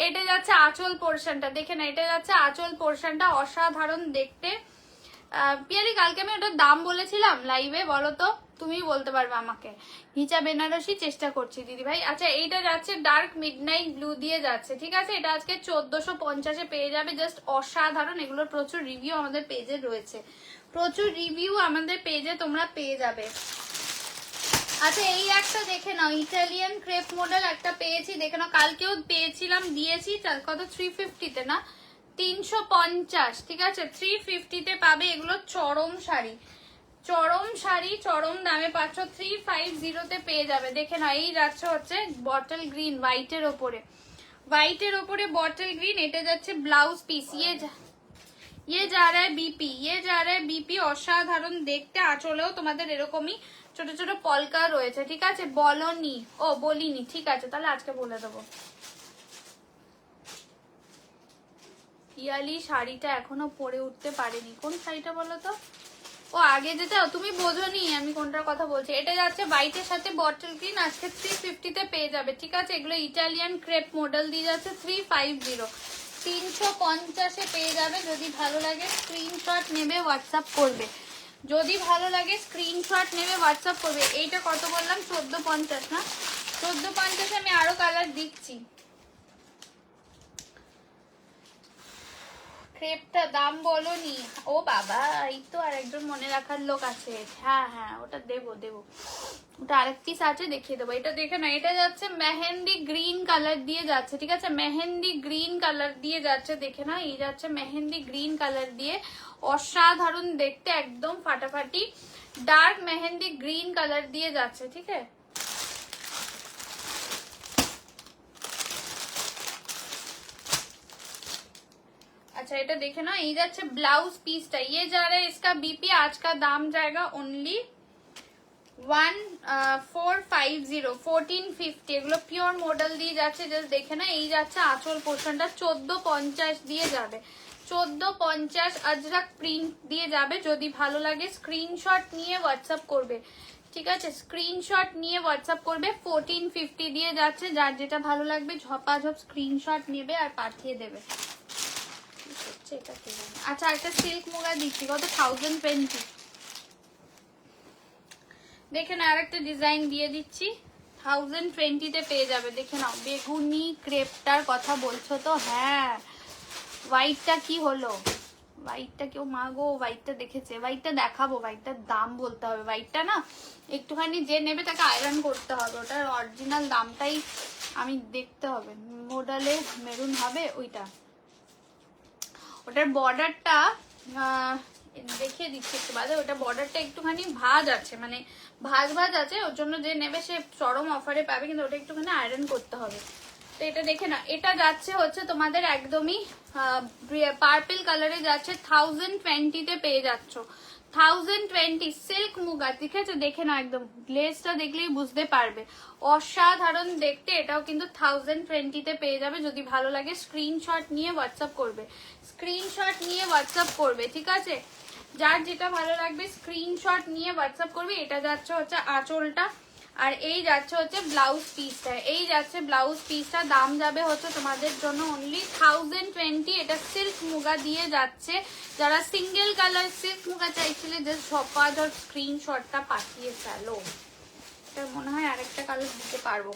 এটা যাচ্ছে আঁচল পোর্শনটা, দেখে না, এটা যাচ্ছে আঁচল পোর্শনটা, অসাধারণ দেখতে। পিয়ালি কালকে আমি ওটার দাম বলেছিলাম লাইভে, বলো তো, তুমি বলতে পারবে আমাকে। নিচা বেনারসি চেষ্টা করছি দিদি ভাই। আচ্ছা এইটা যাচ্ছে ডার্ক মিডনাইট ব্লু দিয়ে যাচ্ছে, ঠিক আছে? এটা আজকে 1450-এ পেয়ে যাবে, জাস্ট অসাধারণ। এগুলোর প্রচুর রিভিউ আমাদের পেজে রয়েছে, প্রচুর রিভিউ আমাদের পেজে তোমরা পেয়ে যাবে। আচ্ছা এই একটা দেখে নাও, ইটালিয়ান ক্রেপ মডেল একটা পেয়েছি, দেখে নাও, কালকেও পেয়েছিলাম, দিয়েছি কত, 350-তে না 350, ঠিক আছে? 350-তে পাবে, এগুলো চরম শাড়ি, চরম শাড়ি, চরম দামে পাচ্ছ, 350-তে পেয়ে যাবে, দেখে নাও। এই যাচ্ছে হচ্ছে বটল গ্রিন, হোয়াইটের ওপরে, হোয়াইটের ওপরে বটল গ্রিন, এটা যাচ্ছে ব্লাউজ পিস। ইয়ে যা রা বিপি, ইয়ে যা রা বিপি, অসাধারণ দেখতে। আঁচলেও তোমাদের এরকমই ছোট ছোট পলকা রয়েছে, ঠিক আছে? বলনি, ও বলিনি, ঠিক আছে, তাহলে আজকে বলে দেবো। পিয়ালি শাড়িটা এখনো পরে উঠতে পারেনি, কোন শাড়িটা বলো তো? ও আগে যেটা, তুমি বোঝোনি আমি কোনটার কথা বলছি। এটা যাচ্ছে হোয়াইটের সাথে বটল গ্রিন, আজকে 350-তে পেয়ে যাবে, ঠিক আছে? এগুলো ইটালিয়ান ক্রেপ মডেল দিয়ে যাচ্ছে 350, 350-এ পেয়ে যাবে, যদি ভালো লাগে স্ক্রিনশট নেবে, হোয়াটসঅ্যাপ করবে, যদি ভালো লাগে স্ক্রিনশট নেবে, হোয়াটসঅ্যাপ করবে। এইটা কত বললাম? 1450 না? 1450-এ আমি আরো কালার দিচ্ছি। ক্রেপটা দাম বলনি, ও বাবা, এই তো আরেকজন মনে রাখার লোক আছে। হ্যাঁ হ্যাঁ, ওটা দেবো, ওটা আরেক পিস আছে, দেখিয়ে দেবো। এটা দেখে না, এটা যাচ্ছে মেহেন্দি গ্রিন কালার দিয়ে যাচ্ছে, ঠিক আছে? মেহেন্দি গ্রিন কালার দিয়ে যাচ্ছে, দেখে না, এই যাচ্ছে মেহেন্দি গ্রিন কালার দিয়ে, অসাধারণ দেখতে, একদম ফাটাফাটি ডার্ক মেহেন্দি গ্রিন কালার দিয়ে যাচ্ছে, ঠিক আছে? अच्छा এটা দেখে না, এই যাচ্ছে ব্লাউজ পিসটা, ये जा रहा है इसका बीपी, आज का दाम जाएगा ओनली 1450, 1450। এগুলো পিওর মডেল দিয়ে যাচ্ছে, জাস্ট দেখে না। এই যাচ্ছে আঁচল পোর্শনটা, 1450 দিয়ে যাবে, 1450 আজরাক প্রিন্ট দিয়ে যাবে, যদি ভালো লাগে স্ক্রিনশট নিয়ে হোয়াটসঅ্যাপ করবে, ঠিক আছে? স্ক্রিনশট নিয়ে হোয়াটসঅ্যাপ করবে, 1450 দিয়ে যাচ্ছে, যার যেটা ভালো লাগবে ঝপাঝপ স্ক্রিনশট নেবে আর পাঠিয়ে দেবে। আচ্ছা একটা সিল্ক মুগা দিচ্ছি, কত, 1020। দেখে না, আরেকটা ডিজাইন দিয়ে দিচ্ছি, 1020-তে পেয়ে যাবে, দেখে নাও। বেগুনি ক্রেপটার কথা বলছো তো? হ্যাঁ হোয়াইটটা কি হলো? হোয়াইটটা কেউ মাগো হোয়াইটটা দেখেছে? হোয়াইটটা দেখাবো, হোয়াইটটার দাম বলতে হবে। হোয়াইটটা না একটুখানি যে নেবে তাকে আয়রন করতে হবে, ওটার অরিজিনাল দামটাই আমি দেখতে হবে। মডেলে মেরুন হবে ওইটা, ওটার বর্ডারটা দেখিয়ে দিচ্ছি একটু বাদে। ওটা বর্ডারটা একটুখানি ভাঁজ আছে, মানে ভাঁজ ভাঁজ আছে, ওর জন্য যে নেবে সে চরম অফারে পাবে, কিন্তু ওটা একটুখানি আয়রন করতে হবে। তো এটা দেখে না, এটা যাচ্ছে হচ্ছে তোমাদের একদমই পার্পল কালারে যাচ্ছে, 1020 পেয়ে যাচ্ছ। 1020 সিল্ক মুগা, ঠিক আছে? দেখে না, একদম গ্লেজটা দেখলেই বুঝতে পারবে, অসাধারণ দেখতে। এটাও কিন্তু 1020 পেয়ে যাবে। যদি ভালো লাগে স্ক্রিনশট নিয়ে হোয়াটসঅ্যাপ করবে, স্ক্রিনশট নিয়ে হোয়াটসঅ্যাপ করবে, ঠিক আছে? যার যেটা ভালো লাগবে স্ক্রিনশট নিয়ে হোয়াটসঅ্যাপ করবে। এটা যাচ্ছে হচ্ছে আঁচলটা, আর এই যাচ্ছে হচ্ছে ব্লাউজ পিসটা। এই যাচ্ছে ব্লাউজ পিসটা, দাম যাবে হচ্ছে তোমাদের জন্য অনলি 1020। এটা সিল্ক মুগা দিয়ে যাচ্ছে। যারা সিঙ্গেল কালার সিল্ক মুগা চাইছিলে, জাস্ট ঝপাঝপ স্ক্রিনশটটা পাঠিয়ে ফেলো। এটা মনে হয় আরেকটা কালার দিতে পারবো।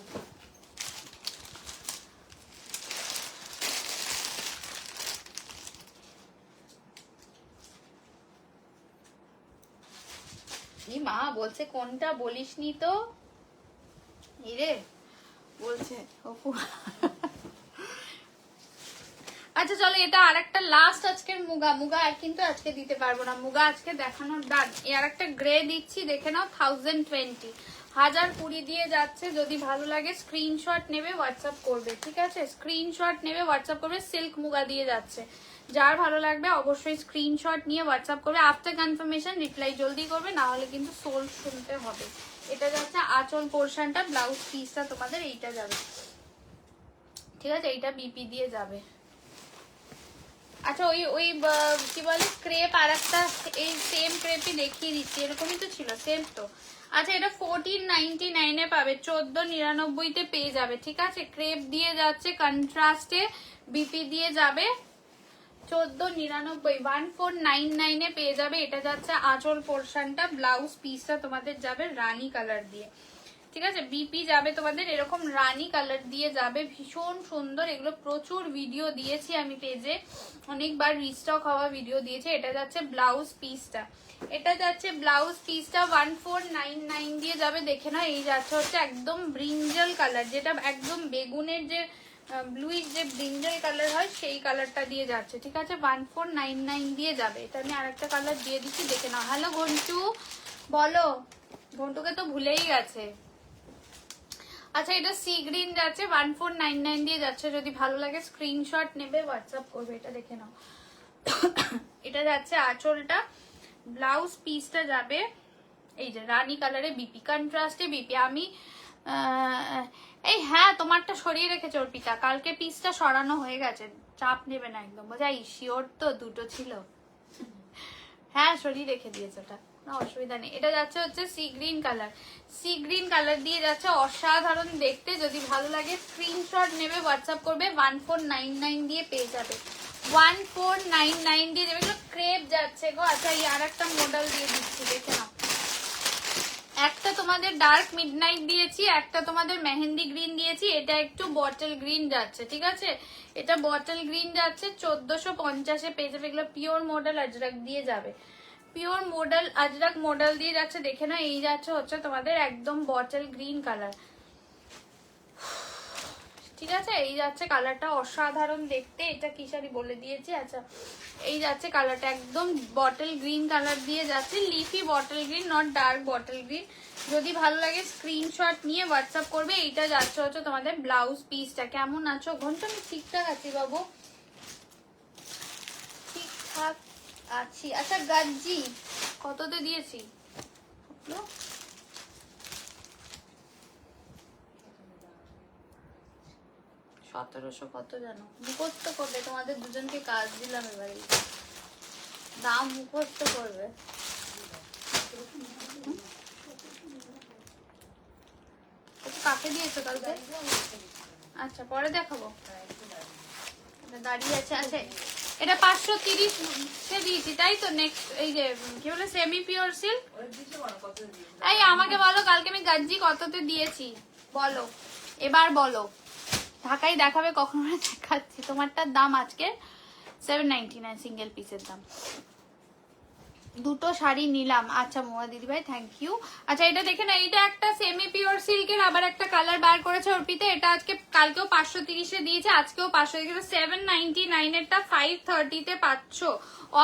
মা বলছে কোনটা বলিসনি তো, ইরে বলছে অপু। আচ্ছা চলো, এটা আর একটা লাস্ট আজকের মুগা। মুগা কিন্তু আজকে দিতে পারবো না, মুগা আজকে দেখানোর দান। আর একটা গ্রে দিচ্ছি, দেখে নাও, 1020, 1020 দিয়ে যাচ্ছে। যদি ভালো লাগে স্ক্রিনশট নেবে হোয়াটসঅ্যাপ করবে, ঠিক আছে? স্ক্রিনশট নেবে হোয়াটসঅ্যাপ করবে, সিল্ক মুগা দিয়ে যাচ্ছে। যার ভালো লাগবে অবশ্যই স্ক্রিনশট নিয়ে হোয়াটসঅ্যাপ করবে। আফটার কনফার্মেশন রিপ্লাই জলদি করবে, না হলে কিন্তু সোল শুনতে হবে। এটা যাচ্ছে আঁচল পোর্শনটা, ব্লাউজ পিসটা তোমাদের এইটা যাবে, ঠিক আছে? এইটা বিপি দিয়ে যাবে। আচ্ছা ওই ওই কি বলে ক্রেপ, আর একটা এই সেম ক্রেপই দেখিয়ে দিচ্ছি, এরকমই তো ছিল, সেম তো। আচ্ছা এটা 1499 পাবে, 1499 পেয়ে যাবে, ঠিক আছে? ক্রেপ দিয়ে যাচ্ছে, কন্ট্রাস্টে বিপি দিয়ে যাবে, 1499, 1499 পেয়ে যাবে। এটা যাচ্ছে আঁচল পোর্শনটা, ব্লাউজ পিসটা তোমাদের যাবে রানী কালার দিয়ে, ঠিক আছে? বিপি যাবে তোমাদের এরকম রানী কালার দিয়ে যাবে, ভীষণ সুন্দর। এগুলো প্রচুর ভিডিও দিয়েছি আমি পেজে, অনেকবার রিস্টক হওয়া ভিডিও দিয়েছি। এটা যাচ্ছে ব্লাউজ পিসটা, এটা যাচ্ছে ব্লাউজ পিসটা 1499 দিয়ে যাবে। দেখে না, এই যাচ্ছে হচ্ছে একদম ব্রিঞ্জল কালার, যেটা একদম বেগুনের যে ব্লুইশ যে ব্রিঞ্জল কালার হয় সেই কালারটা দিয়ে যাচ্ছে, ঠিক আছে? 1499 দিয়ে যাবে। এটা আমি আরেকটা কালার দিয়ে দিচ্ছি, দেখে নাও। হ্যালো ঘন্টু, বলো। ঘন্টুকে তো ভুলেই গেছে। আচ্ছা এটা সি গ্রিন যাচ্ছে, 1499 দিয়ে যাচ্ছে। যদি ভালো লাগে স্ক্রিনশট নেবে হোয়াটসঅ্যাপ করবে। এটা দেখে নাও, এটা যাচ্ছে আঁচলটা, ব্লাউজ পিসটা যাবে এই যে রানী কালারে বিপি, কন্ট্রাস্টে বিপি। আমি এই হ্যাঁ তোমারটা সরিয়ে রেখেছে অর্পিতা, কালকে পিসটা সরানো হয়ে গেছে, চাপ নেবে না একদম। বোঝাই শিওর তো দুটো ছিল, হ্যাঁ সরিয়ে রেখে দিয়েছে, ওটা না অসুবিধা নেই। এটা যাচ্ছে হচ্ছে sea green colour, sea green colour দিয়ে যাচ্ছে, অসাধারণ দেখতে। যদি ভালো লাগে স্ক্রিনশট নেবে হোয়াটসঅ্যাপ করবে, 1499 দিয়ে পেয়ে যাবে, 1499 দিয়ে যাবে। এগুলো ক্রেপ যাচ্ছে গো। আচ্ছা এই আর একটা মডেল দিয়ে দিচ্ছি, দেখে নাও। একটা তোমাদের ডার্ক মিডনাইট দিয়েছি, একটা তোমাদের মেহেন্দি গ্রিন দিয়েছি, এটা একটু বটল গ্রিন যাচ্ছে, ঠিক আছে? এটা বটল গ্রিন যাচ্ছে, 1450 পেয়ে যাবে। এগুলো পিওর মডেল আজরাক দিয়ে যাবে, পিওর মডেল আজরাক মডেল দিয়ে যাচ্ছে। দেখে না, এই যাচ্ছে হচ্ছে তোমাদের একদম বটল গ্রিন কালার, ঠিক আছে? এই যাচ্ছে কালারটা, অসাধারণ দেখতে। এটা কি শাড়ি বলে দিয়েছি। আচ্ছা এই যাচ্ছে কালারটা, একদম বটল গ্রিন কালার দিয়ে যাচ্ছে, leafy bottle green, not dark bottle green. যদি ভালো লাগে স্ক্রিনশট নিয়ে হোয়াটসঅ্যাপ করবে। এইটা যাচ্ছে হচ্ছে তোমাদের ব্লাউজ পিসটা। কেমন আছো ঘন্টা? আমি ঠিকঠাক আছি বাবু, ঠিকঠাক আছি। আচ্ছা গাজ্জি কততে দিয়েছি? 1700 কত জানো? মুখস্থ করবে, তোমাদের দুজনকে কাজ দিলাম এবারে, দাম মুখস্থ করবে। কাকে দিয়েছো কালকে? আচ্ছা পরে দেখাবো, দাঁড়িয়ে আছে। আচ্ছা এটা 530 দিয়েছি তাই তো। নেক্সট এই যে কি বলে সেমি পিওর সিল্ক, এই আমাকে বলো কালকে আমি গাজ্জি কততে দিয়েছি বলো, এবার বলো। ঢাকাই দেখাবে কখন দেখাচ্ছি। তোমারটার দাম আজকে 799 সিঙ্গেল পিসের দাম। দুটো শাড়ি নিলাম। আচ্ছা মোয়া দিদি ভাই থ্যাংক ইউ। আচ্ছা এটা দেখে না, এটা একটা সেমি পিওর সিল্কের আবার একটা কালার বার করেছে অর্পিতা। এটা আজকে কালকেও 530-এ দিয়েছে, আজকেও 500। 799 এরটা 530-তে পাচ্ছ।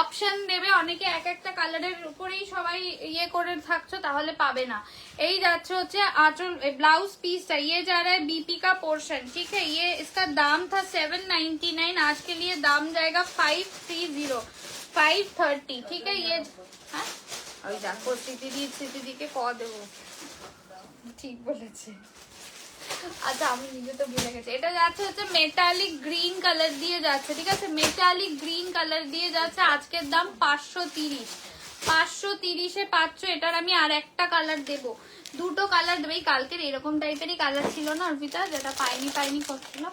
অপশন দেবে অনেকে, এক একটা কালারের উপরেই সবাই ইয়ে করে থাকছো, তাহলে পাবে না। এই যাচ্ছে হচ্ছে आंचल ब्लाउज पीस है, ये जा रहा है बीपी का पोर्शन, ठीक है। ये इसका दाम था 799, आज के लिए दाम जाएगा 530, 530, ঠিক আছে। ये হ্যাঁ ওই দেখো স্মৃতিদিকে ক দেবো, ঠিক বলেছে। আচ্ছা আমি নিজে তো ভুলে গেছি। এটা যাচ্ছে হচ্ছে মেটালিক গ্রিন কালার দিয়ে যাচ্ছে, ঠিক আছে। মেটালিক গ্রিন কালার দিয়ে যাচ্ছে, আজকের দাম 530, 530-এ পাচ্ছ। এটার আমি আর একটা কালার দেবো, দুটো কালার দেবো। এই কালকের এরকম টাইপেরই কালার ছিল না অর্পিতা, যেটা পাইনি করছিল।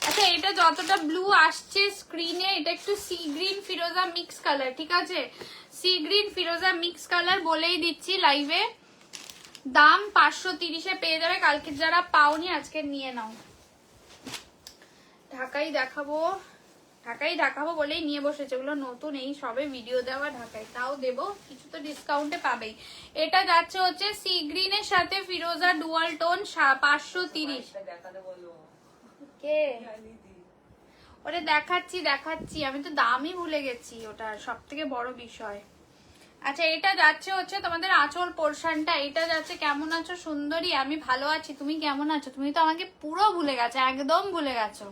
আচ্ছা এটা যতটা ব্লু আসছে স্ক্রিনে, এটা একটু সি গ্রিন ফিরোজা মিক্স কালার, ঠিক আছে। সি গ্রিন ফিরোজা মিক্স কালার বলেই দিচ্ছি লাইভে। দাম 530-এ পেয়ে যাবে। কালকে যারা পাওনি আজকে নিয়ে নাও। ঢাকাই দেখাবো বলেই নিয়ে বসেছে, ওগুলো নতুন, এই সবে ভিডিও দেওয়া ঢাকাই, তাও দেবো কিছু তো ডিসকাউন্টে পাবেই। এটা যাচ্ছে হচ্ছে সি গ্রিনের সাথে ফিরোজা ডুয়াল টোন 530। কে ওরে দেখাচ্ছি, আমি তো দামই ভুলে গেছি, ওটার সব থেকে বড় বিষয়। আচ্ছা এটা যাচ্ছে হচ্ছে তোমাদের আঁচল পোর্শনটা। এটা যাচ্ছে, কেমন আছো সুন্দরী? আমি ভালো আছি, তুমি কেমন আছো? তুমি তো আমাকে পুরো ভুলে গেছো, একদম ভুলে গেছো,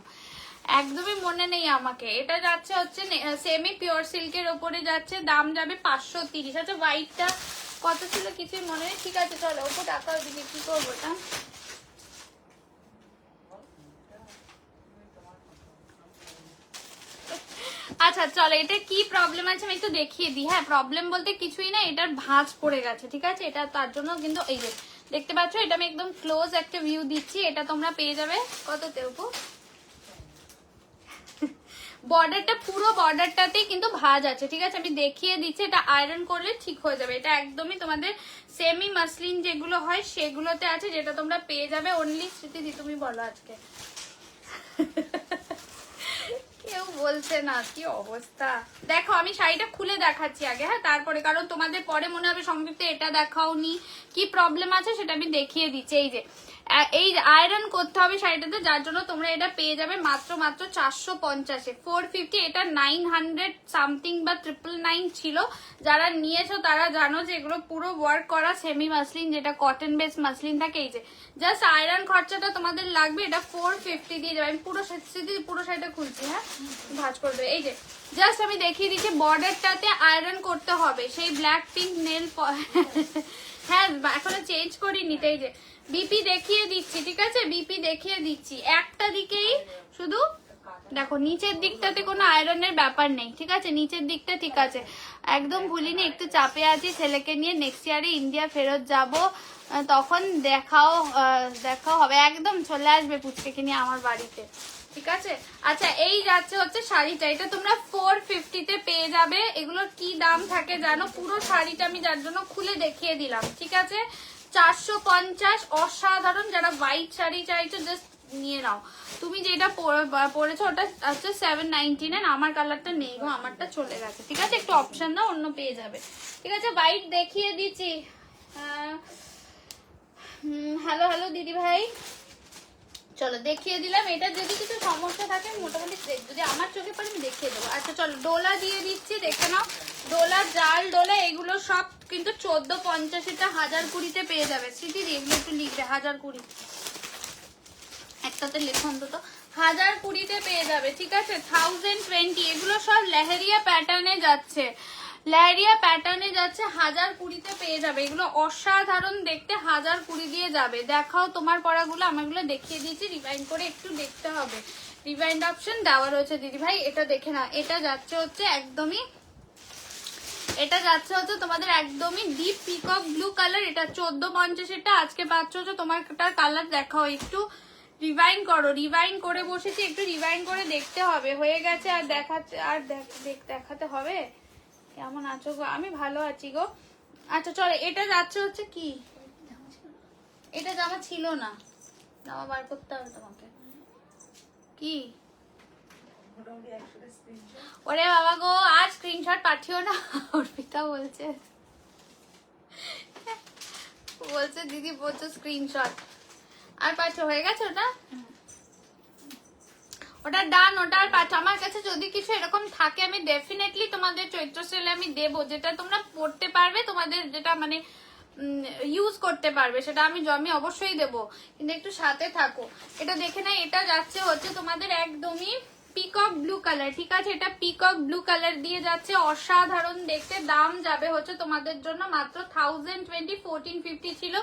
একদমই মনে নেই আমাকে। এটা যাচ্ছে হচ্ছে সেমি পিওর সিল্কের ওপরে যাচ্ছে, দাম যাবে 530। আচ্ছা হোয়াইটটা কত ছিল কিছুই মনে নেই, ঠিক আছে চলো ওপর টাকা দিকে কি করবো ওটা। আচ্ছা চলো, এটা কি প্রবলেম আছে আমি একটু দেখিয়ে দিই। হ্যাঁ প্রবলেম বলতে কিছুই না, এটার ভাঁজ পড়ে গেছে, ঠিক আছে। এটা তার জন্য কিন্তু এই যে দেখতে পাচ্ছ, এটা আমি একদম ক্লোজ একটা ভিউ দিচ্ছি। এটা তোমরা পেয়ে যাবে কততে উপর, বর্ডারটা পুরো বর্ডারটাতেই কিন্তু ভাঁজ আছে, ঠিক আছে। আমি দেখিয়ে দিচ্ছি, এটা আয়রন করলে ঠিক হয়ে যাবে। এটা একদমই তোমাদের সেমি মাসলিন যেগুলো হয় সেগুলোতে আছে, যেটা তোমরা পেয়ে যাবে অনলি। স্মৃতি তুমি বলো আজকে কেউ বলছে না, কি অবস্থা। দেখো আমি শাড়িটা খুলে দেখাচ্ছি আগে, হ্যাঁ তারপরে, কারণ তোমাদের পরে মনে হবে সংযুক্ত এটা দেখাওনি, কি প্রবলেম আছে সেটা আমি দেখিয়ে দিচ্ছি। এই যে এই আয়রন করতে হবে শাড়িটাতে, যার জন্য তোমরা এটা পেয়ে যাবে মাত্র 450-এ 450। এটা 900 সামথিং বা 999 ছিল। যারা নিয়েছো তারা জানো যে এগুলো পুরো ওয়ার্ক করা সেমি মাসলিন, যেটা কটন বেস মাসলিন থাকে। এই যে জাস্ট আয়রন খরচাটা তোমাদের লাগবে, এটা 450 দিয়ে যাবে। আমি পুরো শাড়িটা খুলছি, হ্যাঁ ভাঁজ করে দেবে। এই যে জাস্ট আমি দেখিয়ে দিচ্ছি, বর্ডারটাতে আয়রন করতে হবে, সেই ব্ল্যাক পিঙ্ক নেল হ্যাঁ এখনো চেঞ্জ করিনি। এই যে বিপি দেখিয়ে দিচ্ছি, ঠিক আছে, বিপি দেখিয়ে দিচ্ছি। একটা দিকেই শুধু দেখো, নিচের দিকটাতে কোনো আয়রনের ব্যাপার নেই, ঠিক আছে। নিচের দিকটা ঠিক আছে, একদম ভুলিনি। একটু চাপে আছি ছেলেকে নিয়ে, নেক্সট ইয়ারে ইন্ডিয়া ফেরত যাব, তখন দেখাও হবে। একদম চলে আসবে পুচকে নিয়ে আমার বাড়িতে, ঠিক আছে। আচ্ছা এই যাচ্ছে হচ্ছে শাড়িটা, এটা তোমরা 450-তে পেয়ে যাবে। এগুলোর কি দাম থাকে জানো? পুরো শাড়িটা আমি যার জন্য খুলে দেখিয়ে দিলাম, ঠিক আছে। 450 অসাধারণ। যারা হোয়াইট শাড়ি চাইছো জাস্ট নিয়ে নাও। তুমি যেটা পরেছো ওটা হচ্ছে 799, আমার কালারটা নেই গো, আমারটা চলে গেছে, ঠিক আছে। একটু অপশন দাও, অন্য পেয়ে যাবে, ঠিক আছে। হোয়াইট দেখিয়ে দিচ্ছি। হ্যালো দিদি ভাই, চলো দেখিয়ে দিলাম। এটা যদি কিছু সমস্যা থাকে মোটামুটি যদি আমার চোখে পড়ে আমি দেখিয়ে দেবো। আচ্ছা চলো ডোলা দিয়ে দিচ্ছি, দেখে নাও। ডোলা জাল ডোলা এগুলো সব কিন্তু 1450-টা 1020-তে পেয়ে যাবে। স্মৃতি এগুলো একটু লিখবে, 1020 একটাতে লেখো অন্তত, 1020-তে পেয়ে যাবে, ঠিক আছে। 1020 এগুলো সব লেহেরিয়া প্যাটার্নে যাচ্ছে, লেহেরিয়া প্যাটার্নে যাচ্ছে, 1020-তে পেয়ে যাবে। এগুলো অসাধারণ দেখতে, 1020 দিয়ে যাবে। দেখাও তোমার পড়াগুলো, আমারগুলো দেখিয়ে দিয়েছি, রিভাইন্ড করে একটু দেখতে হবে। রিভাইন্ড অপশন দেওয়া রয়েছে দিদি ভাই, এটা দেখে না। এটা যাচ্ছে হচ্ছে একদমই, এটা যাচ্ছে হচ্ছে তোমাদের একদমই ডিপ পিকক ব্লু কালার। এটা 1450-এটা, আজকে পাচ্ছ হচ্ছে তোমার কালার দেখাও একটু। রিভাইন্ড করো, রিভাইন্ড করে বসেছি, একটু রিভাইন্ড করে দেখতে হবে। হয়ে গেছে আর দেখাতে হবে। কেমন আছো গো? আমি ভালো আছি গো। আচ্ছা চলো, এটা যাচ্ছে হচ্ছে কি, এটা জামা ছিল না, জামা বার করতে হবে তোমাকে। কি ওরে বাবা গো, আর স্ক্রিনশট পাঠিও না। অর্পিতা বলছে দিদি বলছো স্ক্রিনশট আর পাঠো, হয়ে গেছে ওটা, ওটা ডান, ওটা আর পাঠো। আমার কাছে যদি কিছু এরকম থাকে আমি ডেফিনেটলি তোমাদের চৈত্র সেলে আমি দেবো, যেটা তোমরা পড়তে পারবে, তোমাদের যেটা মানে ইউজ করতে পারবে, সেটা আমি অবশ্যই দেবো, কিন্তু একটু সাথে থাকো। এটা দেখে না, এটা যাচ্ছে হচ্ছে তোমাদের একদমই পিকক ব্লু কালার, ঠিক আছে? এটা পিকক ব্লু কালার দিয়ে যাচ্ছে, অসাধারণ দেখতে। দাম যাবে হচ্ছে তোমাদের জন্য মাত্র 1020, 1450 ছিল,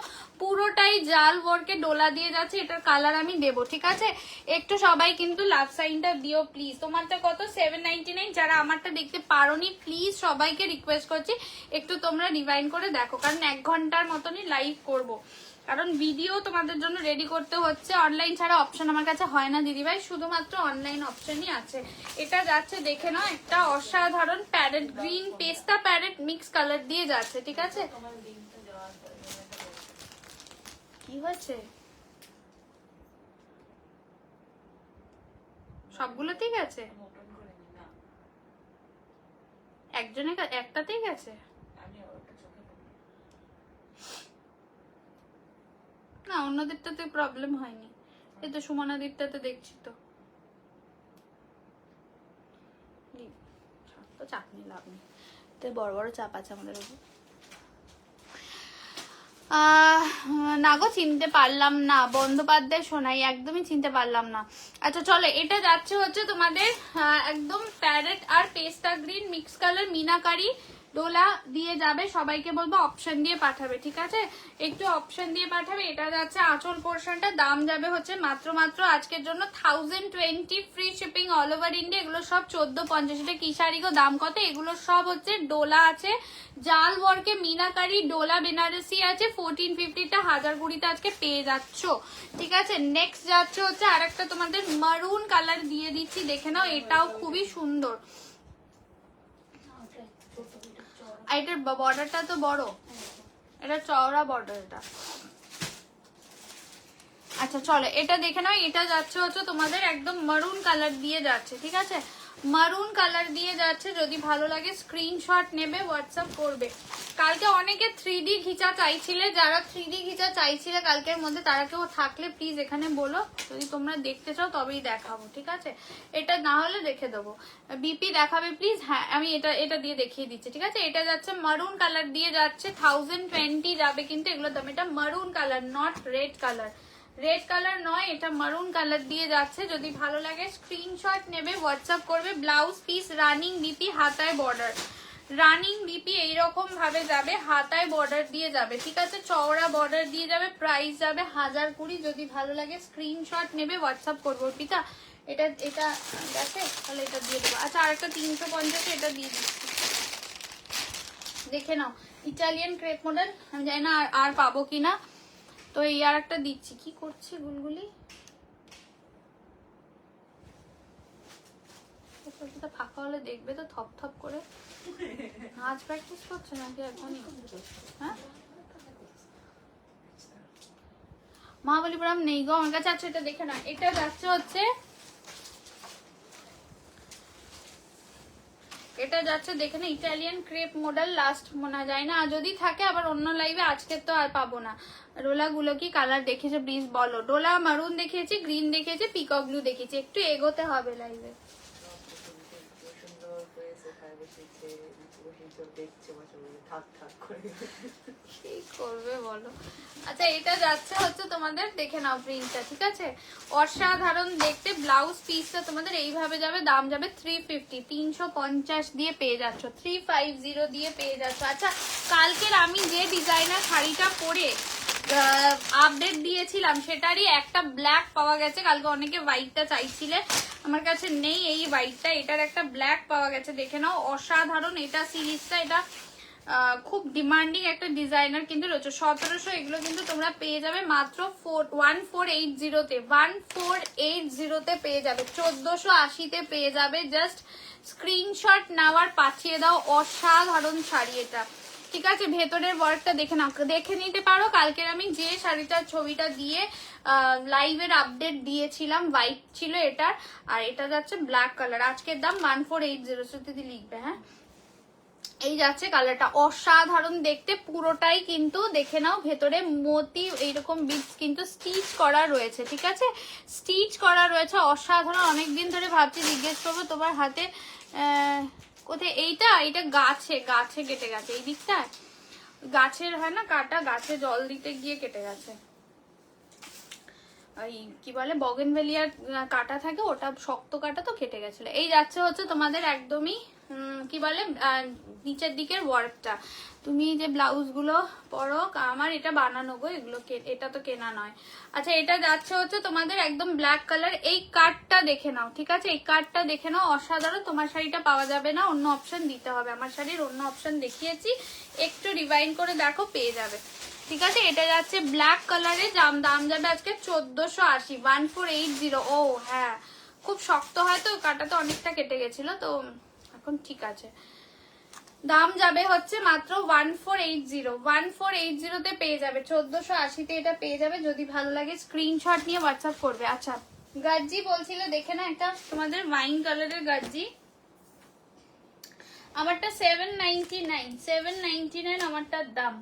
পুরোটাই জাল ওয়ার্কে ডোলা দিয়ে যাচ্ছে। এটার কালার আমি দেবো, ঠিক আছে? একটু সবাই কিন্তু লাভ সাইনটা দিও প্লিজ। তোমারটা কত? 799। যারা আমারটা দেখতে পারোনি প্লিজ সবাইকে রিকোয়েস্ট করছি একটু তোমরা রিভাইন্ড করে দেখো, কারণ 1 ঘন্টার মতনই লাইভ করবো, কারণ ভিডিও তোমাদের জন্য রেডি করতে হচ্ছে। অনলাইন ছাড়া অপশন আমার কাছে হয় না দিদিভাই, শুধুমাত্র অনলাইন অপশনই আছে। এটা যাচ্ছে দেখে নাও, একটা অসাধারণ প্যারেট গ্রিন, পেস্তা প্যারেট মিক্স কালার দিয়ে যাচ্ছে, ঠিক আছে? কি হয়েছে? সবগুলো ঠিক আছে? একজনের একটাতেই গেছে? না, অন্যদেরটাতে প্রবলেম হয়নি, এই তো সুমনাদিরটাতে দেখছি তো। তো চাপ নেই, লাভ নেই, তো বড় বড় চাপ আছে আমাদের উপর। না গো, চিনতে পারলাম না, বন্দ্যোপাধ্যায় শোনাই, একদমই চিনতে পারলাম না। আচ্ছা চলো, এটা যাচ্ছে হচ্ছে তোমাদের একদম প্যারেট আর পেস্তা green mix colour meenakari Dola দিয়ে যাবে। সবাইকে বলবো অপশন দিয়ে পাঠাবে, ঠিক আছে? একটু অপশন দিয়ে পাঠাবে। এটা যাচ্ছে আঁচল পোর্শনটা, দাম যাবে হচ্ছে মাত্র আজকের জন্য 1020, free shipping all over India. এগুলো সব 1450। এটা কি শাড়ি গো, দাম কত? এগুলো সব হচ্ছে ডোলা আছে, জাল ওয়ার্কে মিনাকারি ডোলা বেনারসি আছে, 1450টা 1020তে আজকে পেয়ে যাচ্ছ, ঠিক আছে? নেক্সট যাচ্ছে হচ্ছে আরেকটা তোমাদের মারুন কালার দিয়ে দিচ্ছি, দেখে নাও, এটাও খুবই সুন্দর। এটার বর্ডারটা তো বড়, এটা চওড়া বর্ডার এটা। আচ্ছা চলো, এটা দেখে নাও, এটা যাচ্ছে হচ্ছে তোমাদের একদম মারুন কালার দিয়ে যাচ্ছে, ঠিক আছে? মারুন কালার দিয়ে যাচ্ছে। যদি ভালো লাগে স্ক্রিনশট নেবে, হোয়াটসঅ্যাপ করবে। কালকে অনেকে 3D ঘিচা চাইছিলে, যারা 3D ঘিচা চাইছিলে কালকের মধ্যে, তারা কেউ থাকলে প্লিজ এখানে বলো, যদি তোমরা দেখতে চাও তবেই দেখাবো, ঠিক আছে? এটা না হলে রেখে দেবো। বিপি দেখাবে প্লিজ? হ্যাঁ, আমি এটা দিয়ে দেখিয়ে দিচ্ছি, ঠিক আছে? এটা যাচ্ছে মারুন কালার দিয়ে যাচ্ছে, 1020 যাবে কিন্তু এগুলোর দাম। এটা মারুন colour, not red colour, red colour নয়, এটা মারুন কালার দিয়ে যাচ্ছে। যদি ভালো লাগে স্ক্রিনশট নেবে, হোয়াটসঅ্যাপ করবে। ব্লাউজ পিস রানিং বিপি, হাতায় বর্ডার, রানিং বিপি এইরকম ভাবে যাবে, হাতায় বর্ডার দিয়ে যাবে, ঠিক আছে? চওড়া বর্ডার দিয়ে যাবে, প্রাইস যাবে 1020। যদি ভালো লাগে স্ক্রিনশট নেবে, হোয়াটসঅ্যাপ করবো। অর্পিতা এটা গেছে, তাহলে এটা দিয়ে দেবো। আচ্ছা, আরেকটা 350, এটা দিয়ে দিচ্ছি, দেখে নাও। ইটালিয়ান ক্রেপ মডেল, আমি জানি না আর পাবো কিনা, তো এই আর একটা দিচ্ছি। কি করছি গুলগুলি? ফাঁকা হলে দেখবে তো, থপ থপ করে নাচ প্র্যাকটিস করছে নাকি এখনই? হ্যাঁ, মহাবলীপুরম নেই গো আমার কাছে। আচ্ছা, এটা দেখে না, এটা যাচ্ছে হচ্ছে, এটা যাচ্ছে দেখে না, ইটালিয়ান ক্রেপ মডেল, লাস্ট মনে যায় না, যদি থাকে আবার অন্য লাইভে, আজকে তো আর পাবো না। ডোলাগুলো কি কালার দেখেছে প্লিজ বলো? ডোলা মারুন দেখিয়েছি, গ্রিন দেখিয়েছি, পিকক ব্লু দেখিয়েছি, একটু এগোতে হবে লাইভে। কি করবে বলো? আচ্ছা, এটা যাচ্ছে হচ্ছে তোমাদের, দেখে নাও প্রিন্টটা, ঠিক আছে? অসাধারণ দেখতে। ব্লাউজ পিসটা তোমাদের এইভাবে যাবে, দাম যাবে 350, 350 দিয়ে পেয়ে যাচ্ছ, 350 দিয়ে পেয়ে যাচ্ছ। আচ্ছা, কালকের আমি যে ডিজাইনার শাড়িটা পরে আপডেট দিয়েছিলাম সেটারই একটা ব্ল্যাক পাওয়া গেছে। কালকে অনেকে হোয়াইটটা চাইছিলে, আমার কাছে নেই এই হোয়াইটটা, এটার একটা ব্ল্যাক পাওয়া গেছে, দেখে নাও, অসাধারণ। এটা সিরিজটা, এটা খুব ডিমান্ডিং একটা ডিজাইনার কিন্তু রয়েছে। 1700 এগুলো কিন্তু তোমরা পেয়ে যাবে মাত্র 1480-তে, 1480-তে পেয়ে যাবে, 1480-তে পেয়ে যাবে। জাস্ট স্ক্রিনশট নেওয়ার পাঠিয়ে দাও। অসাধারণ শাড়ি এটা, ঠিক আছে, ভেতরের ওয়ার্কটা দেখে নাও, দেখে নিতে পারো। কালকের আমি যে শাড়িটার ছবিটা দিয়ে লাইভের আপডেট দিয়েছিলাম, হোয়াইট ছিল এটার, আর এটা যাচ্ছে ব্ল্যাক কালার। আজকের দাম 1480, শ্রুতিদি লিখবে। হ্যাঁ, এই যাচ্ছে কালারটা, অসাধারণ দেখতে পুরোটাই কিন্তু। দেখে নাও ভেতরে মতি এইরকম বিটস কিন্তু স্টিচ করা রয়েছে, ঠিক আছে, স্টিচ করা রয়েছে, অসাধারণ। অনেকদিন ধরে ভাবছি জিজ্ঞেস করবো তোমার হাতে কোথায় এইটা, এটা গাছে গাছে কেটে গেছে, এই দিকটা গাছের হয় না কাটা, গাছে জল দিতে গিয়ে কেটে গেছে। ওই কি বলে বগেনভেলিয়ার কাটা থাকে, ওটা শক্ত কাটা তো কেটে গেছিল। এই যাচ্ছে হচ্ছে তোমাদের একদমই কি বলে নিচের দিকের ওয়ার্কটা। তুমি যে ব্লাউজ গুলো পরো, আমার এটা বানানো গো, এগুলো এটা তো কেনা নয়। আচ্ছা, এটা যাচ্ছে হচ্ছে তোমাদের একদম ব্ল্যাক কালার। এই কাটটা দেখে নাও, ঠিক আছে, এই কাটটা দেখে নাও, অসাধারণ। তোমার শাড়িটা পাওয়া যাবে না, অন্য অপশন দিতে হবে। আমার শাড়ির অন্য অপশন দেখিয়েছি, একটু রিভাইন্ড করে দেখো, পেয়ে যাবে, ঠিক আছে। এটা যাচ্ছে ব্ল্যাক কালারে, দাম যাবে আজকে 1480, 1480। ও হ্যাঁ, খুব শক্ত হয় তো, কাটাতে অনেকটা কেটে গেছিল তো, এখন ঠিক আছে। দাম যাবে হচ্ছে মাত্র 1480, 1480 তে পেয়ে যাবে, 1480 তে এটা পেয়ে যাবে। যদি ভালো লাগে স্ক্রিনশট নিয়ে হোয়াটসঅ্যাপ করবে। আচ্ছা, গার্জি বলছিলে দেখে না একটা তোমাদের ওয়াইন কালারের গার্জি, আমারটা 799, 799 আমারটার দাম।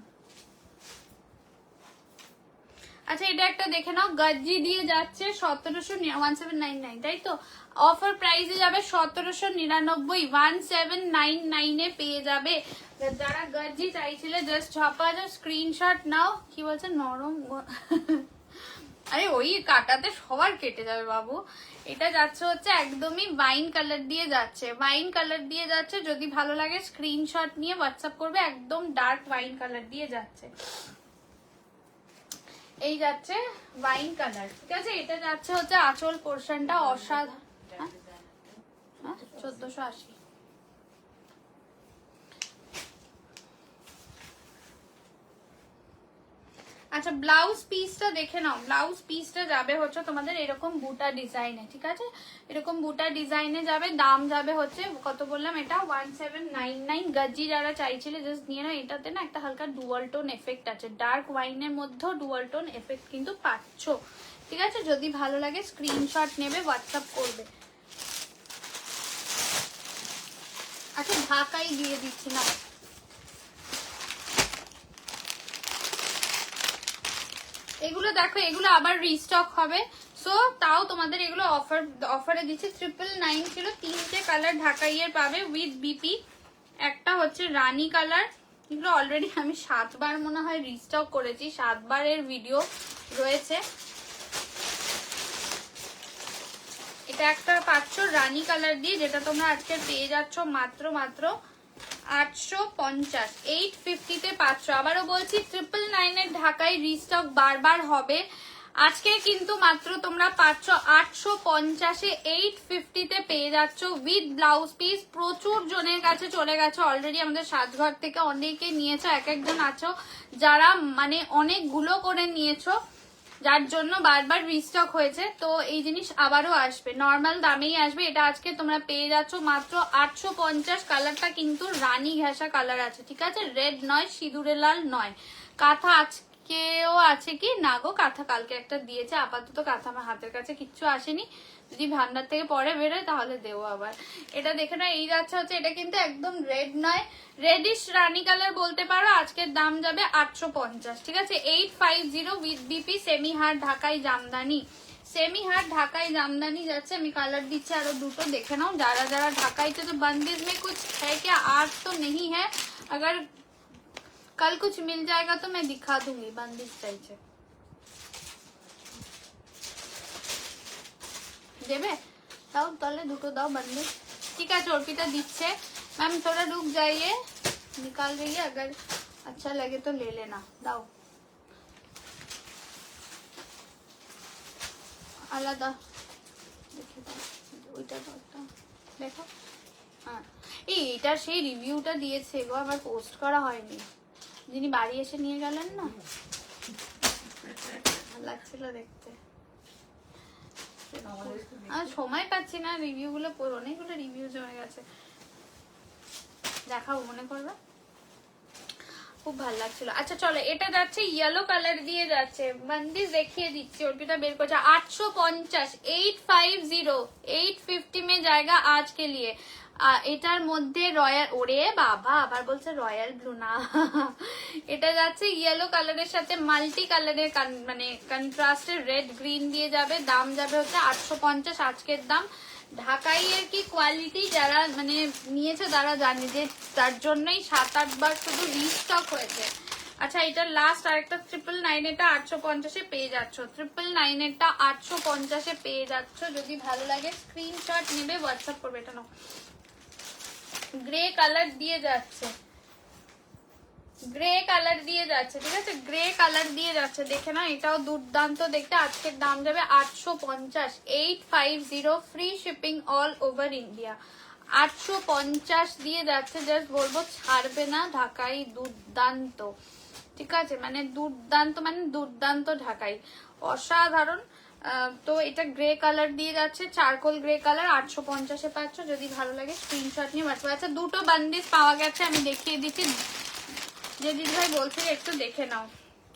আচ্ছা, এটা একটা দেখে নাও, গাজ্জি দিয়ে যাচ্ছে 1799, তাই তো, অফার প্রাইসে যাবে 1799, 1799 এ পেয়ে যাবে। যারা গাজ্জি চাইছিলে জাস্ট ঝপাঝপ স্ক্রিনশট নাও। কি বলছে নরম আরে ওই কাটাতে সবার কেটে যাবে বাবু। এটা যাচ্ছে হচ্ছে একদমই ওয়াইন কালার দিয়ে যাচ্ছে, ওয়াইন কালার দিয়ে যাচ্ছে। যদি ভালো লাগে স্ক্রিনশট নিয়ে হোয়াটসঅ্যাপ করবে, একদম ডার্ক ওয়াইন কালার দিয়ে যাচ্ছে। এই যাচ্ছে ওয়াইন কালার, ঠিক আছে। এটা যাচ্ছে হচ্ছে আঁচল পোর্শনটা, অসাধারণ। 1480। আচ্ছা, ব্লাউজ পিসটা দেখে নাও, ব্লাউজ পিসটা যাবে হচ্ছে তোমাদের এরকম বুটা ডিজাইনে, ঠিক আছে, এরকম বুটা ডিজাইনে যাবে। দাম যাবে হচ্ছে কত বললাম, এটা 1799। গাজ্জি যারা চাইছিলে জাস্ট নিয়ে নাও। এটাতে না একটা হালকা ডুয়াল টোন এফেক্ট আছে, ডার্ক ওয়াইনের মধ্যেও ডুয়াল টোন এফেক্ট কিন্তু পাচ্ছ, ঠিক আছে। যদি ভালো লাগে স্ক্রিনশট নেবে, হোয়াটসঅ্যাপ করবে। আচ্ছা, ঢাকাই দিয়ে দিচ্ছি না, এগুলো দেখো, এগুলো আবার রিস্টক হবে। সো তাও তোমাদের এগুলো অফারে দিচ্ছে। 999 ছিল, 3টে কালার ঢাকাইয়ের পাবে উইথ বিপি। একটা হচ্ছে রানী কালার, এগুলো অলরেডি আমি 7 বার মনে হয় রিস্টক করেছি, 7 বারের ভিডিও রয়েছে। এটা একটা পাচ্ছ রানী কালার দিয়ে, যেটা তোমরা আজকে পেয়ে যাচ্ছ মাত্র 850, 850 তে পাচ্ছ। আবারও বলছি 999 এর ঢাকায় রিস্টক বারবার হবে। আজকে কিন্তু মাত্র তোমরা পাচ্ছ 850 এ, 850 তে পেয়ে যাচ্ছ উইথ ব্লাউজ পিস। প্রচুর জনের কাছে চলে গেছে অলরেডি, আমাদের সাজঘর থেকে অনেকে নিয়েছো, এক একজন আছো যারা মানে অনেকগুলো করে নিয়েছো, যার জন্য বারবার রিস্টক হয়েছে। তো এই জিনিস আবারও আসবে, নর্মাল দামেই আসবে। এটা আজকে তোমরা পেয়ে যাচ্ছ মাত্র 850। কালারটা কিন্তু রানী ঘেঁষা কালার আছে, ঠিক আছে, রেড নয়, সিঁদুরে লাল নয়। কাঁথা আজকেও আছে কি না গো, কাঁথা কালকে একটা দিয়েছে, আপাতত কাঁথা আমার হাতের কাছে কিচ্ছু আসেনি, যদি ভান্ডার থেকে পরে বেরোয় তাহলে দেবো আবার। এটা দেখে না, এই যাচ্ছে হচ্ছে, এটা কিন্তু একদম রেড নয়, রেডিশ রানী কালার বলতে পারো। আজকের দাম যাবে 850, ঠিক আছে, 850 উইথ বিপি। সেমি হার্ড ঢাকাই জামদানি, सेमी हार्ट ढाकाई जामदानी जाচ্ছে। আমি কালার দিচ্ছি আরো দুটো, দেখে নাও যারা যারা ঢাকাইতে। तो बंदिश में कुछ है क्या, आज तो नहीं है, अगर कल कुछ मिल जाएगा तो मैं दिखा दूंगी। बंदिश चाहिए देवे, दाओ তাহলে দুটো দাও बंदिश। ठीक है, अर्पिता দিচ্ছে। मैम थोड़ा रुक जाइए, निकाल रही है, अगर अच्छा लगे तो ले लेना। दाओ আলাদা দেখো। হ্যাঁ, এইটার সেই রিভিউটা দিয়েছে গো, আবার পোস্ট করা হয়নি, যিনি বাড়ি এসে নিয়ে গেলেন না, ভালো লাগছিল দেখতে। আর সময় পাচ্ছি না রিভিউ গুলো, অনেকগুলো রিভিউ জমে গেছে, দেখাবো মনে করবে। খুব ভালো লাগছিল। আচ্ছা চলো, এটা যাচ্ছে ইয়েলো কালার দিয়ে যাচ্ছে, বান্ডিস দেখিয়ে দিচ্ছি, অর্পিতা বের করছে 850, 850, 850 মে জায়গা আজ কে লিয়ে। এটার মধ্যে রয়্যাল, ওরে বাবা আবার বলছে রয়্যাল ব্লু না এটা যাচ্ছে ইয়েলো কালারের সাথে মাল্টি কালারের মানে কন্ট্রাস্টের রেড গ্রিন দিয়ে যাবে। দাম যাবে হচ্ছে 850 আজকের দাম। ঢাকাই এর কি কোয়ালিটি, যারা মানে নিয়েছে তারা জানে যে তার জন্যই 7-8 বার শুধু রিস্টক হয়েছে। আচ্ছা এটার লাস্ট আরেকটা 999, এটা 850-এ পেয়ে যাচ্ছ, 999 এরটা 850-এ পেয়ে যাচ্ছ। যদি ভালো লাগে স্ক্রিনশট নেবে, হোয়াটসঅ্যাপ করবে। এটা নাও, গ্রে কালার দিয়ে যাচ্ছে, গ্রে কালার দিয়ে যাচ্ছে, ঠিক আছে, গ্রে কালার দিয়ে যাচ্ছে, দেখে না, এটাও দুর্দান্ত দেখতে। আজকের দাম যাবে 850, 850, free shipping all over India. 850 দিয়ে যাচ্ছে, জাস্ট বলবো ছাড়বে না ঢাকাই, দুর্দান্ত, ঠিক আছে, মানে দুর্দান্ত, মানে দুর্দান্ত ঢাকাই, অসাধারণ। তো এটা গ্রে কালার দিয়ে যাচ্ছে, চারকোল গ্রে কালার, 850-এ পাচ্ছ। যদি ভালো লাগে স্ক্রিনশট নিয়ে হোয়াটসঅ্যাপ। আচ্ছা দুটো বান্ডিস পাওয়া গেছে, আমি দেখিয়ে দিচ্ছি। ये दीदी भाई बोलते हैं एक तो देखे ना।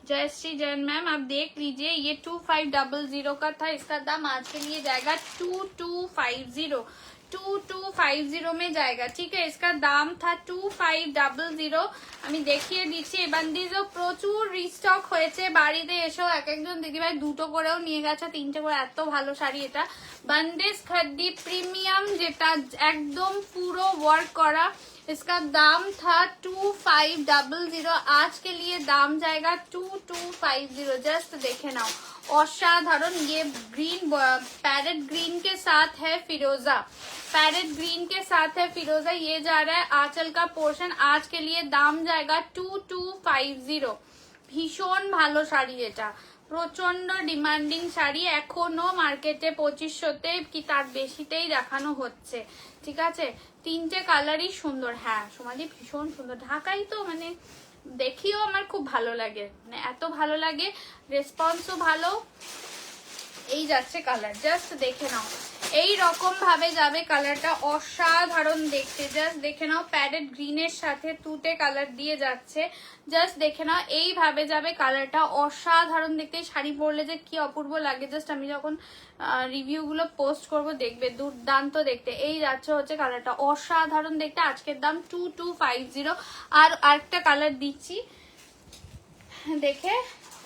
जय श्री जैन मैम, आप देख लीजिए, ये 2500 का था, इसका दाम आज के लिए जाएगा 2250, 2250 में जाएगा, ठीक है। इसका दाम था 2500। আমি দেখিয়ে দিচ্ছি। এই বান্ডিলও প্রচুর রিস্টক হয়েছে, বাড়িতে এসেও এক একজন দিদিভাই দুটো করেও নিয়ে গেছে, 3টে করে, এত ভালো শাড়ি এটা। বান্ডিস খাদ্দি প্রিমিয়াম, যেটা একদম পুরো ওয়ার্ক করা। इसका दाम था 2500, आज के लिए दाम जाएगा 2250। जस्ट देखे नाओ, असाधारण। ये ग्रीन, पैरेट ग्रीन के साथ है फिरोजा, पैरेट ग्रीन के साथ है फिरोजा। ये जा रहा है आंचल का पोर्शन, आज के लिए दाम जाएगा 2250। भीषण ভালো শাড়ি এটা, প্রচন্ড ডিমান্ডিং শাড়ি, এখনো মার্কেটে 2500-তে কি তার বেশিতেই দেখানো হচ্ছে, ঠিক আছে। 3টে কালারই সুন্দর। হ্যাঁ সোমালি ভীষণ সুন্দর, ঢাকাই তো মানে দেখিও আমার খুব ভালো লাগে, মানে এত ভালো লাগে, রেসপন্সও ভালো। এই যাচ্ছে কালার, জাস্ট দেখে নাও, এই রকম ভাবে যাবে কালারটা, অসাধারণ দেখতে। জাস্ট দেখে নাও, প্যারেট গ্রিনের সাথে তুতে কালার দিয়ে যাচ্ছে, জাস্ট দেখে নাও, এইভাবে যাবে কালারটা, অসাধারণ দেখতে। শাড়ি পরলে যে কি অপূর্ব লাগে, জাস্ট আমি যখন রিভিউ গুলো পোস্ট করব দেখবে, দুর্দান্ত দেখতে। এই যাচ্ছে হচ্ছে কালারটা, অসাধারণ দেখতে। আজকের দাম 2250। আর আরেকটা কালার দিচ্ছি, দেখে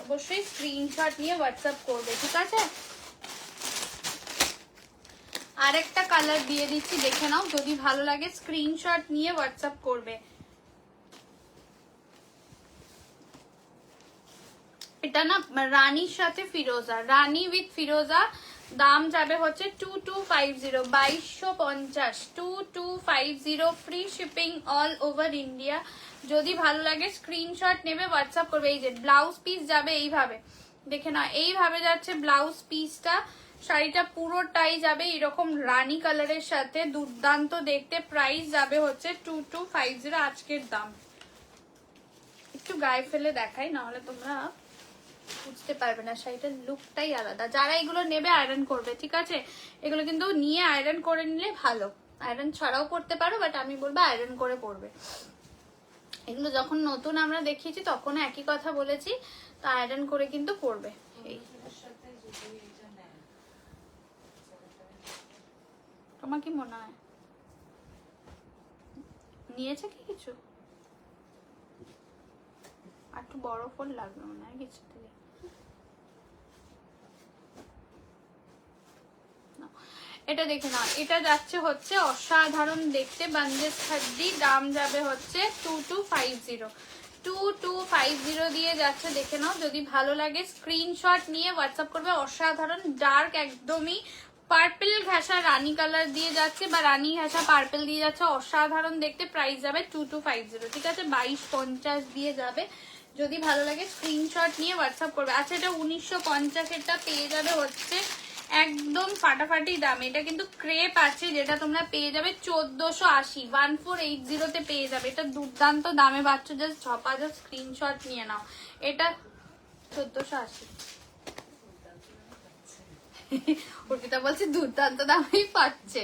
অবশ্যই স্ক্রিনশট নিয়ে হোয়াটসঅ্যাপ করবে, ঠিক আছে। আরেকটা কালার দিয়ে দিচ্ছি, দেখে নাও, যদি ভালো লাগে স্ক্রিনশট নিয়ে হোয়াটসঅ্যাপ করবে। এটা না রানীর সাথে ফিরোজা, রানী উইথ ফিরোজা, দাম যাবে হচ্ছে 2250, 2250, 2250, free shipping all over India. যদি ভালো লাগে স্ক্রিনশট নেবে, হোয়াটসঅ্যাপ করবে। এই যে ব্লাউজ পিস যাবে এইভাবে, দেখে না, এইভাবে যাচ্ছে ব্লাউজ পিসটা। শাড়িটা পুরোটাই যাবে এরকম রানী কালারের সাথে, দুর্দান্ত দেখতে। প্রাইস যাবে হচ্ছে 2250 আজকের দাম। একটু গায়ে ফেলে দেখাই, নাহলে তোমরা বুঝতে পারবে না, শাড়িটার লুকটাই আলাদা। যারা এগুলো নেবে আয়রন করবে, ঠিক আছে, এগুলো কিন্তু নিয়ে আয়রন করে নিলে ভালো, আয়রন ছাড়াও করতে পারো, বাট আমি বলবো আয়রন করে পরবে। এগুলো যখন নতুন আমরা দেখিয়েছি তখন একই কথা বলেছি, তো আয়রন করে কিন্তু পরবে। এই তোমার কি মনে হয় নিয়েছে কি কিছু? আর একটু বড় ফোন লাগবে মনে হয় কিছু থেকে। এটা দেখে নাও, এটা যাচ্ছে হচ্ছে অসাধারণ দেখতে, বান্দেজ খাদ্দি, দাম যাবে হচ্ছে 2250, 2250 দিয়ে যাচ্ছে, দেখে নাও। যদি ভালো লাগে স্ক্রিনশট নিয়ে হোয়াটসঅ্যাপ করবে। অসাধারণ ডার্ক, একদমই পার্পল ঘাসা রানী কালার দিয়ে যাচ্ছে, বা রানী ঘাসা পার্পল দিয়ে যাচ্ছে, অসাধারণ দেখতে। প্রাইস যাবে 2250, ঠিক আছে, 2250 দিয়ে যাবে। যদি ভালো লাগে স্ক্রিনশট নিয়ে হোয়াটসঅ্যাপ করবে। আচ্ছা এটা 1950-এরটা পেয়ে যাবে হচ্ছে একদম ফাটাফাটি দাম। এটা কিন্তু ক্রেপ আছে, যেটা তোমরা পেয়ে যাবে 1480, 1480-তে পেয়ে যাবে। এটা দুর্দান্ত দামে পাচ্ছ, জাস্ট ঝপাঝপ স্ক্রিনশট নিয়ে নাও। এটা 1480, অর্পিতা বলছে দুর্দান্ত দামেই পাচ্ছে।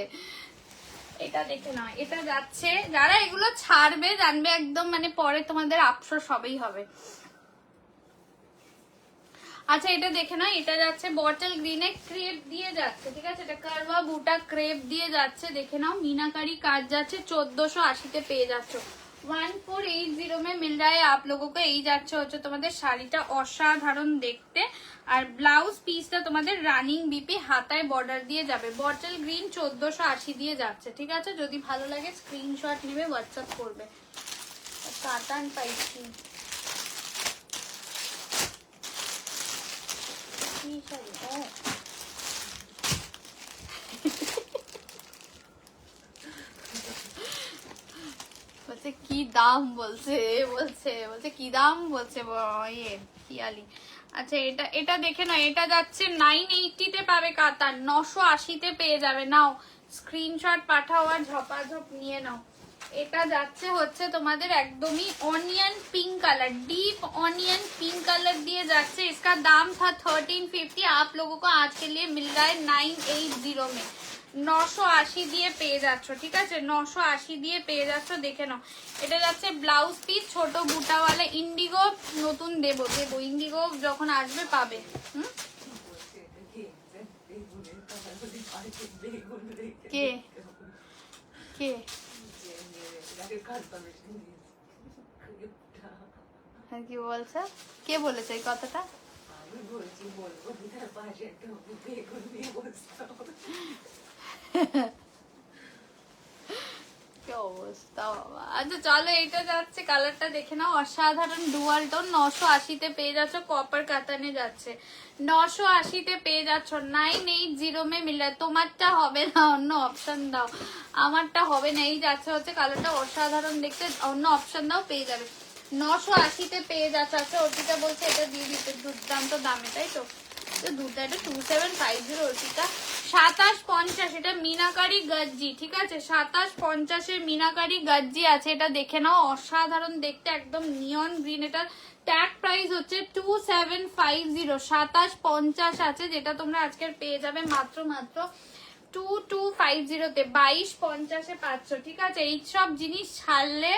এটা দেখে নাও, এটা যাচ্ছে, যারা এগুলো ছাড়বে জানবে একদম মানে পরে তোমাদের আফসোস হবেই হবে। আচ্ছা এটা দেখে নাও, এটা যাচ্ছে বটল গ্রিনে ক্রেপ দিয়ে যাচ্ছে, ঠিক আছে, এটা কারওয়া বুটা ক্রেপ দিয়ে যাচ্ছে, দেখে নাও मीनाकारी কাজ যাচ্ছে, 1480 পেয়ে যাচ্ছ। 1480 में मिल रहा है आप लोगों को। এই যাচ্ছে হচ্ছে তোমাদের শাড়িটা অসাধারণ দেখতে, আর ব্লাউজ পিসটা তোমাদের রানিং বিপি হাতায় বর্ডার দিয়ে যাবে। বটল গ্রিন 1480 দিয়ে যাচ্ছে, ঠিক আছে। যদি ভালো লাগে স্ক্রিনশট নেবে, হোয়াটসঅ্যাপ করবে। কাতান পাইছি বলছে কি দাম, বলছে বলছে বলছে কি দাম বলছে ইয়ে পিয়ালি। আচ্ছা এটা এটা দেখে না, এটা যাচ্ছে 980 তে পাবে কাতার, 980 তে পেয়ে যাবে। নাও স্ক্রিনশট পাঠাও আর ঝপাঝপ নিয়ে নাও। এটা যাচ্ছে হচ্ছে তোমাদের একদমই onion pink colour, deep onion pink colour दिए जाচ্ছে। इसका दाम था 1350, आप लोगों को आज के लिए मिल रहा है 980 में। 980 দিয়ে পেয়ে যাচ্ছ, ঠিক আছে, 980 দিয়ে পেয়ে যাচ্ছ। দেখে নাও এটা যাচ্ছে ব্লাউজ পিস ছোট বুটাওয়ালা, ইন্ডিগো নতুন দেবো দেবো, ইন্ডিগো যখন আসবে পাবে। কে কে হ্যাঁ কি বলছে, কে বলেছে এই কথাটা? কি অবস্থা বাবা। আচ্ছা চলো এটা যাচ্ছে, কালারটা দেখে নাও, অসাধারণ ডুয়াল টোন, 980 তে পেয়ে যাচ্ছ, কপার কাতানে যাচ্ছে, 980 তে পেয়ে যাচ্ছ। 980 মে মিলে। তোমারটা হবে না, অন্য অপশন দাও। আমারটা হবে না, এই যাচ্ছে হচ্ছে কালারটা অসাধারণ দেখতে, অন্য অপশন দাও, পেয়ে যাবে। 980 তে পেয়ে যাচ্ছে। আচ্ছা অর্পিতা বলছে এটা দিয়ে দিতে, দুর্দান্ত দামে, তাই তো? দুধটা 2750 অর্পিতা। 2750 এটা मीनाकारी গজ্জি, ঠিক আছে, 2750 এর मीनाकारी গজ্জি আছে। এটা দেখে নাও, অসাধারণ দেখতে, একদম নিয়ন গ্রিন। এটা ট্যাগ প্রাইস হচ্ছে 2750, 2750 আছে, যেটা তোমরা আজকের পেয়ে যাবে মাত্র মাত্র 2250 তে, 2250 এ পাচ্ছ, ঠিক আছে। এই সব জিনিস ছাড়লে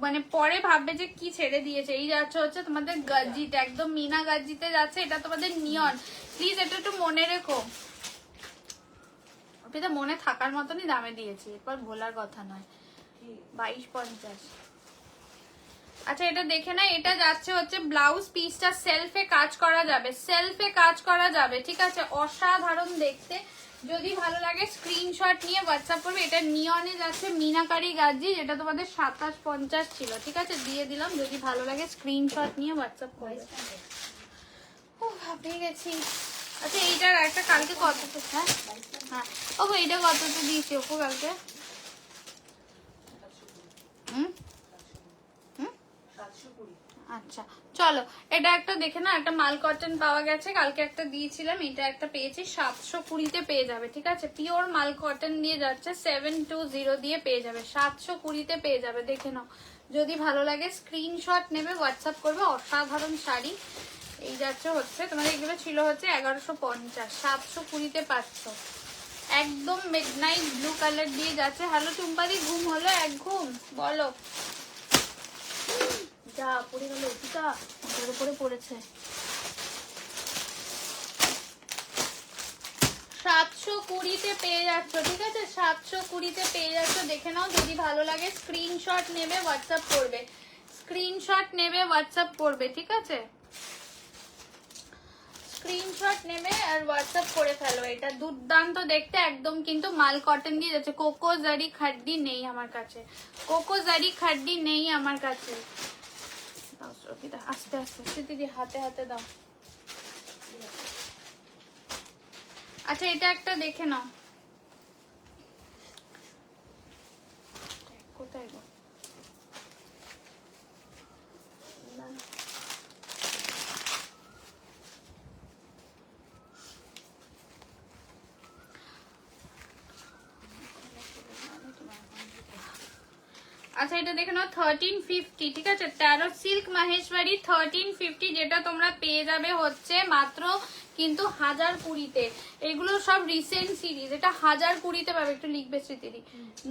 মানে পরে ভাববে যে কি ছেড়ে দিয়েছে। এই যাচ্ছে হচ্ছে তোমাদের গজ্জিতে, একদম মিনা গজ্জিতে যাচ্ছে, এটা তোমাদের নিয়ন। প্লিজ এটা একটু মনে রেখো, এটা মনে থাকার মতনই দামে দিয়েছি, এরপর ভোলার কথা নয়। 2250। আচ্ছা এটা দেখে না, এটা যাচ্ছে হচ্ছে ব্লাউজ পিসটা সেলফে কাজ করা যাবে, সেলফে কাজ করা যাবে, ঠিক আছে, অসাধারণ দেখতে। যদি ভালো লাগে স্ক্রিনশট নিয়ে হোয়াটসঅ্যাপ করবে। এটা নিয়নে যাচ্ছে मीनाकारी গজ্জি, যেটা তোমাদের 2750 ছিল, ঠিক আছে, দিয়ে দিলাম। যদি ভালো লাগে স্ক্রিনশট নিয়ে হোয়াটসঅ্যাপ করবে। ও ভাবতে গেছি। আচ্ছা এইটার একটা কালকে কতটা, হ্যাঁ হ্যাঁ ওগো এইটা কতটা দিয়েছি ওপো কালকে? আচ্ছা চলো এটা একটা দেখে না, একটা মাল কটন পাওয়া গেছে, কালকে একটা দিয়েছিলাম, এটা একটা পেয়েছি 720 তে পেয়ে যাবে, ঠিক আছে, পিওর মাল কটন দিয়ে যাচ্ছে, 720 দিয়ে পেয়ে যাবে, 720 তে পেয়ে যাবে। দেখে নাও, যদি ভালো লাগে স্ক্রিনশট নেবে, হোয়াটসঅ্যাপ করবে। অসাধারণ শাড়ি। এই যাচ্ছে হচ্ছে তোমাদের, এগুলো ছিল হচ্ছে 1150, 720 তে পাচ্ছ। একদম মিডনাইট ব্লু কালার দিয়ে যাচ্ছে। হ্যালো টুম্পাদি, ঘুম হলো? এক ঘুম বলো। যা পড়ে গেল অর্পিতা, মাথার উপরে পড়েছে। 720 তে পেয়ে যাচ্ছ, ঠিক আছে, 720 তে পেয়ে যাচ্ছ। দেখে নাও, যদি ভালো লাগে স্ক্রিনশট নেবে, হোয়াটসঅ্যাপ করবে, স্ক্রিনশট নেবে, হোয়াটসঅ্যাপ করবে, ঠিক আছে, স্ক্রিনশট নেবে আর হোয়াটসঅ্যাপ করে ফেলো। এটা দুর্দান্ত দেখতে, একদম কিন্তু মাল কটন দিয়ে যাচ্ছে। কোকো জারি খাড্ডি নেই আমার কাছে, কোকো জারি খাড্ডি নেই আমার কাছে। আস্তে আস্তে দিদি, হাতে হাতে দাও। আচ্ছা এটা একটা দেখে নাও, কোথায় গো? আচ্ছা এটা দেখে নাও, 1350, ঠিক আছে, 13 সিল্ক মাহেশ্বরী 1350, যেটা তোমরা পেয়ে যাবে হচ্ছে মাত্র কিন্তু 1020-তে। এগুলো সব রিসেন্ট সিরিজ, এটা 1020-তে পাবে। একটু লিখবে স্মৃতিদি।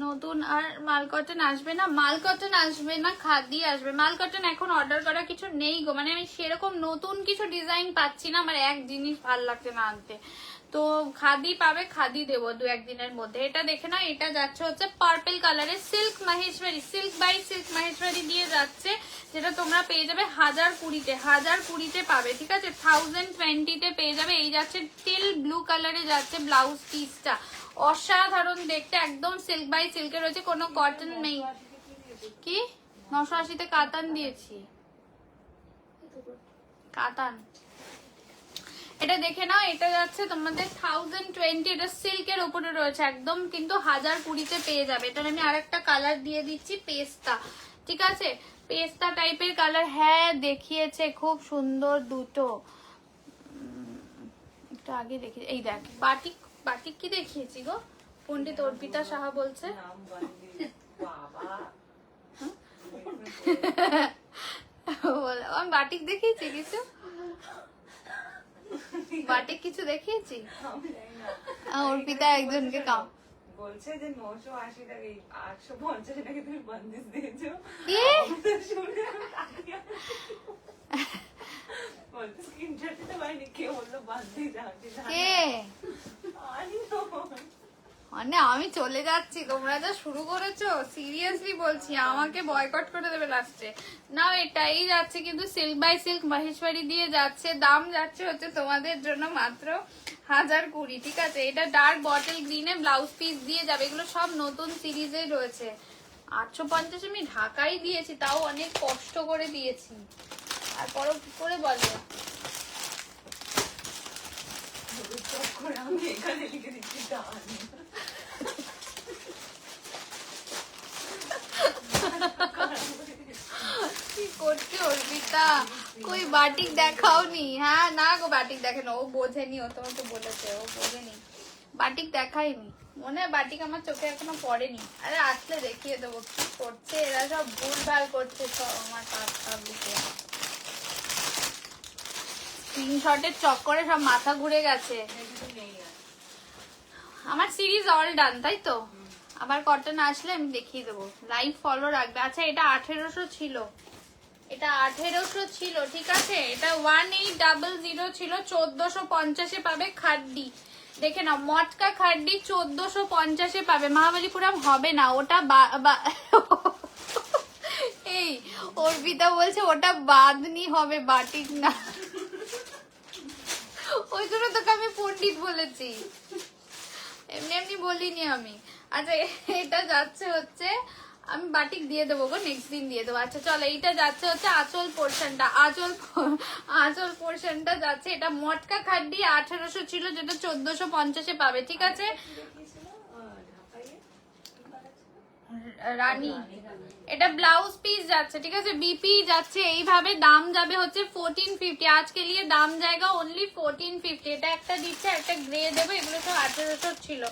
নতুন আর মাল কটন আসবে না, মাল কটন আসবে না, খাদি আসবে। মাল কটন এখন অর্ডার করা কিছু নেই গো, মানে আমি সেরকম নতুন কিছু ডিজাইন পাচ্ছি না, আমার এক জিনিস ভাল লাগছে না আনতে। তো খাদি পাবে, খাদি দেবো 2-1 দিনের মধ্যে। এটা দেখে না, এটা যাচ্ছে হচ্ছে পার্পল কালারের silk Maheshwari, silk by silk Maheshwari দিয়ে যাচ্ছে, যেটা তোমরা পেয়ে যাবে 1020-তে। 1020-তে পাবে, ঠিক আছে। 1020-তে পেয়ে যাবে। এই যাচ্ছে টিল ব্লু কালারে যাচ্ছে ব্লাউজ পিসটা, অসাধারণ দেখতে, একদম সিল্ক বাই সিল্কের রয়েছে, কোনো কটন নেই। কি 980-তে কাতান দিয়েছি, কাতান। এটা দেখে নাও, এটা যাচ্ছে তোমাদের 1020, এটা সিল্কের উপরে রয়েছে একদম, কিন্তু 1020-তে পেয়ে যাবে। এটা আমি আরেকটা কালার দিয়ে দিচ্ছি, পেস্তা, ঠিক আছে, পেস্তা টাইপের কালার। হ্যাঁ দেখিয়েছে, খুব সুন্দর দুটো। একটু আগে দেখি, এই দেখ বাটিক, বাটিক কি দেখিয়েছি গো, পণ্ডিত অর্পিতা সাহা বলছে। আমি বাটিক দেখিয়েছি কিছু, বাটিক কিছু দেখিয়েছি। অর্পিতা একজনকে কাম বলছে যে 980 টাকা 850 টাকা তুমি বন্দিশ দিয়েছো। কি বলতে স্ক্রিনশট দিতে পারিনি, কে বললো বন্দিশ আছে কে? মানে আমি চলে যাচ্ছি, তোমরা যা শুরু করেছো, সিরিয়াসলি বলছি আমাকে বয়কট করে দেবে লাস্টে। না এটাই যাচ্ছে কিন্তু সিল্ক বাই সিল্ক মাহেশ্বরী দিয়ে যাচ্ছে, দাম যাচ্ছে হচ্ছে তোমাদের জন্য মাত্র 1020, ঠিক আছে। এটা ডার্ক বটল গ্রিনে ব্লাউজ পিস দিয়ে যাবে, এগুলো সব নতুন সিরিজে রয়েছে। 850 আমি ঢাকাই দিয়েছি, তাও অনেক কষ্ট করে দিয়েছি, তারপরও কি করে বলে। আমি এখানে লিখে দিচ্ছি ডান। কি করছে অর্পিতা, কই বাটিক দেখাওনি? হ্যাঁ না গো বাটিক দেখে না, ও বোঝেনি, ও তোমাকে বলেছে, ও বোঝেনি, বাটিক দেখাইনি। মনে হয় বাটিক আমার চোখে এখনো পড়েনি। আরে আসলে দেখিয়ে দেবো। কি করছে এরা, সব ভুলভাল করছে সব আমার কাজ দিকে। স্ক্রিনশটের চক্করে সব মাথা ঘুরে গেছে। আমার সিরিজ অল ডান, তাই তো? আবার কটন আসলে আমি দেখিয়ে দেবো, লাইভ ফলো রাখবে। আচ্ছা এটা 1800 ছিল, এটা 1800 ছিল, ঠিক আছে। এটা 1800 ছিল, 1450-এ পাবে খাড্ডি। দেখে নাও, মটকা খাড্ডি 1450-এ পাবে। মহাবালিপুরম হবে না ওটা, এই অর্পিতা বলছে ওটা বাদনি হবে, বাটিক না। ওই জন্য তোকে আমি পণ্ডিত বলেছি, এমনি এমনি বলিনি আমি। আচ্ছা এটা যাচ্ছে হচ্ছে, আমি বাটিক দিয়ে দেবো গো, নেক্সট দিন দিয়ে দেবো। আচ্ছা চলো, এইটা যাচ্ছে হচ্ছে আঁচল পোর্শনটা, আঁচল পোর্শনটা যাচ্ছে, এটা মটকা খাড্ডি 1800 ছিল, যেটা 1450-এ পাবে, ঠিক আছে। রানী, এটা ব্লাউজ পিস যাচ্ছে, ঠিক আছে, বিপি যাচ্ছে এইভাবে, দাম যাবে হচ্ছে 1450। আজকে নিয়ে দাম জায়গা অনলি 1450। এটা একটা দিচ্ছে, একটা গ্রে দেবো, এগুলো সব 1800 ছিল,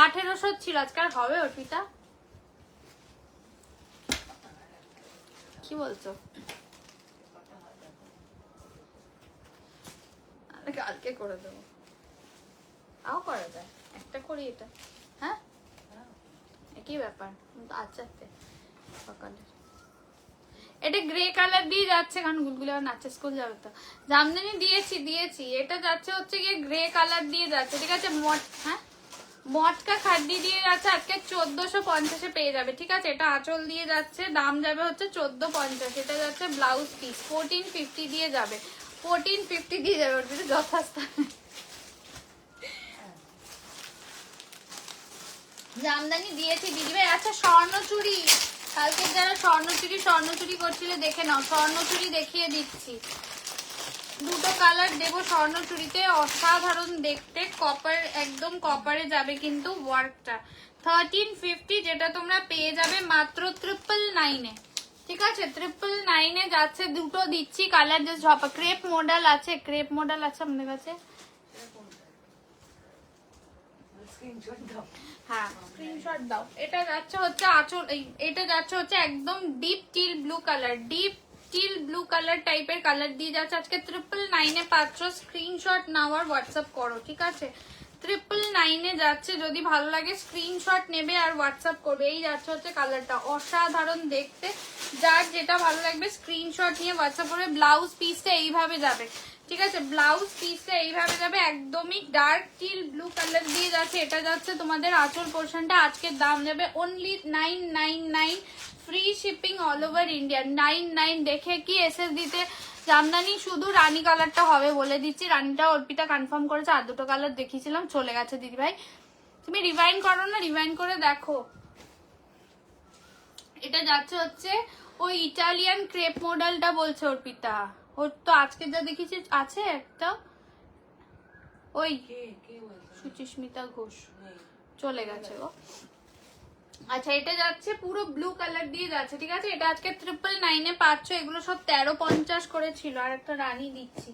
1800 ছিল। আজকে আর হবে অর্পিতা? কি বলছো? কালকে করে দেবো, তাও করা যায়, একটা করি এটা। হ্যাঁ একই ব্যাপার। আচ্ছা সকালে এটা গ্রে কালার দিয়ে যাচ্ছে, কারণ গুলগুলো নাচে স্কুল যাবে তো। জামদানি দিয়েছি। এটা যাচ্ছে হচ্ছে গিয়ে গ্রে কালার দিয়ে যাচ্ছে, ঠিক আছে। হ্যাঁ মটকা খাড্ডি দিয়ে যাচ্ছে, আজকে 1450-এ পেয়ে যাবে, ঠিক আছে। এটা আঁচল দিয়ে যাচ্ছে, দাম যাবে হচ্ছে 1450। এটা যাচ্ছে ব্লাউজ পিস, 1450 দিয়ে যাবে, 1450 দিয়ে যাবে ওর ভিতরে যথাস্থানে। জামদানি দিয়েছি দিদি ভাই। আচ্ছা স্বর্ণচুরি, কালকে যারা স্বর্ণচুরি করছিল দেখে নাও, স্বর্ণচুরি দেখিয়ে দিচ্ছি। দুটো কালার দেবো স্বর্ণচুরিতে, অসাধারণ দেখতে, কপার, একদম কপারে যাবে কিন্তু ওয়ার্কটা। 1350, যেটা তোমরা পেয়ে যাবে মাত্র 999-এ, ঠিক আছে। 999-এ যাচ্ছে, দুটো দিচ্ছি কালার, যে ক্রেপ মডেল আছে, ক্রেপ মডেল আছে আমাদের কাছে। হ্যাঁ স্ক্রিনশট দাও। এটা যাচ্ছে হচ্ছে আঁচল, এটা যাচ্ছে হচ্ছে একদম deep teal blue colour, deep teal blue colour টাইপের কালার দিয়ে যাচ্ছে। আজকে 999 পাচ্ছ, স্ক্রিনশট নাও আর হোয়াটসঅ্যাপ করো, ঠিক আছে? 999 যাচ্ছে, যদি ভালো লাগে স্ক্রিনশট নেবে আর হোয়াটসঅ্যাপ করবে। এই যাচ্ছে হচ্ছে কালারটা, অসাধারণ দেখতে। যার যেটা ভালো লাগবে স্ক্রিনশট নিয়ে হোয়াটসঅ্যাপ করবে। ব্লাউজ পিসটা এইভাবে যাবে, ঠিক আছে? ব্লাউজ পিসটা এইভাবে যাবে, একদমই ডার্ক টিল ব্লু কালার দিয়ে যাচ্ছে। এটা যাচ্ছে তোমাদের আঁচল পোর্শনটা। আজকের দাম যাবে only 999, free shipping all over India. 99 দেখে কি এসএস দিতে জামদানি শুধু রানী কালারটা হবে বলে দিচ্ছি। রানীটা অর্পিতা কনফার্ম করেছে, আর দুটো কালার দেখিয়েছিলাম চলে গেছে দিদি ভাই। তুমি রিভাইন্ড করো না, রিভাইন্ড করে দেখো। এটা যাচ্ছে হচ্ছে ওই ইটালিয়ান ক্রেপ মডেলটা বলছে অর্পিতা। ওর তো আজকে যা দেখেছি আছে একটা, ওই সুচিস্মিতা ঘোষ চলে গেছে ও। আচ্ছা, এটা যাচ্ছে পুরো ব্লু কালার দিয়ে যাচ্ছে, ঠিক আছে? এটা আজকে 999 পাচ্ছ। এগুলো সব 1350 করে ছিল। আর একটা রানী দিচ্ছি,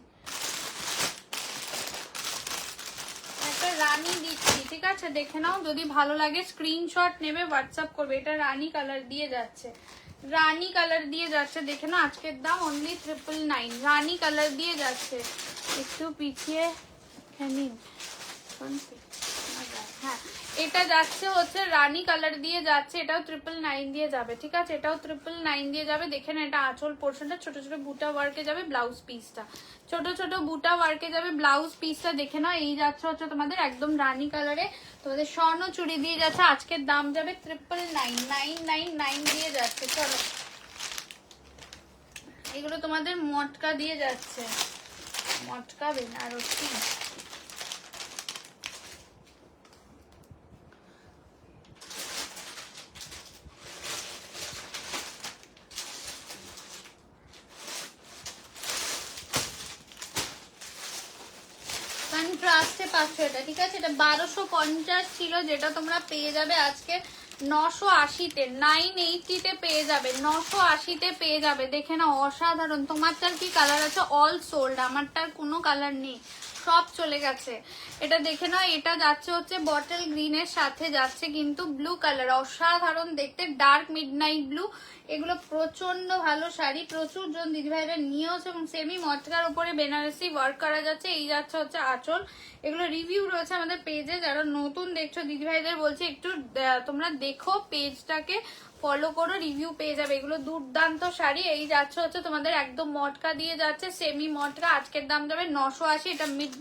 একটা রানী দিচ্ছি, ঠিক আছে? দেখে নাও, যদি ভালো লাগে স্ক্রিনশট নেবে, হোয়াটসঅ্যাপ করবে। এটা রানী কালার দিয়ে যাচ্ছে, রানী কালার দিয়ে যাচ্ছে, দেখে নাও। আজকের দাম অনলি 999, রানী কালার দিয়ে যাচ্ছে। একটু পিছিয়ে নিন, হ্যাঁ। এটা যাচ্ছে হচ্ছে রানী কালার দিয়ে যাচ্ছে, এটাও 999 দিয়ে যাবে, ঠিক আছে? এটাও 999 দিয়ে যাবে। দেখে না, এটা আঁচল পোর্শনটা ছোট ছোট বুটা ওয়ার্কে যাবে, ব্লাউজ পিসটা ছোট ছোট বুটা ওয়ার্কে যাবে, ব্লাউজ পিসটা দেখে নাও। এই যাচ্ছে হচ্ছে তোমাদের একদম রানী কালারে, তোমাদের স্বর্ণ চুড়ি দিয়ে যাচ্ছে। আজকের দাম যাবে 999 দিয়ে যাচ্ছে। চলো, এগুলো তোমাদের মটকা দিয়ে যাচ্ছে, মটকা বেনারসি। কন্ট্রাস্টে পাচ্ছ এটা, ঠিক আছে? এটা 1250 ছিল, যেটা তোমরা পেয়ে যাবে আজকে 980-তে, 980-তে পেয়ে যাবে, 980-তে পেয়ে যাবে। দেখে না, অসাধারণ। তোমারটার কি কালার আছে? All sold. আমারটার কোনো কালার নেই, সব চলে গেছে। এটা দেখে নাও, এটা যাচ্ছে হচ্ছে বটল গ্রিনের সাথে যাচ্ছে কিন্তু ব্লু কালার, অসাধারণ দেখতে, ডার্ক মিডনাইট ব্লু। এগুলো প্রচন্ড ভালো শাড়ি, প্রচুর জন দিদিভাইরা নিয়েওছে, এবং সেমি মটকার উপরে বেনারসি ওয়ার্ক করা যাচ্ছে। এই যাচ্ছে হচ্ছে আঁচল। এগুলো রিভিউ রয়েছে আমাদের পেজে, যারা নতুন দেখছো দিদিভাইদের বলছি একটু তোমরা দেখো, পেজটাকে ফলো করো, রিভিউ পেয়ে যাবে। এগুলো দুর্দান্ত শাড়ি। এই যাচ্ছে হচ্ছে তোমাদের একদম মটকা দিয়ে যাচ্ছে, সেমি মটকা। আজকের দাম যাবে 980। এটা মিড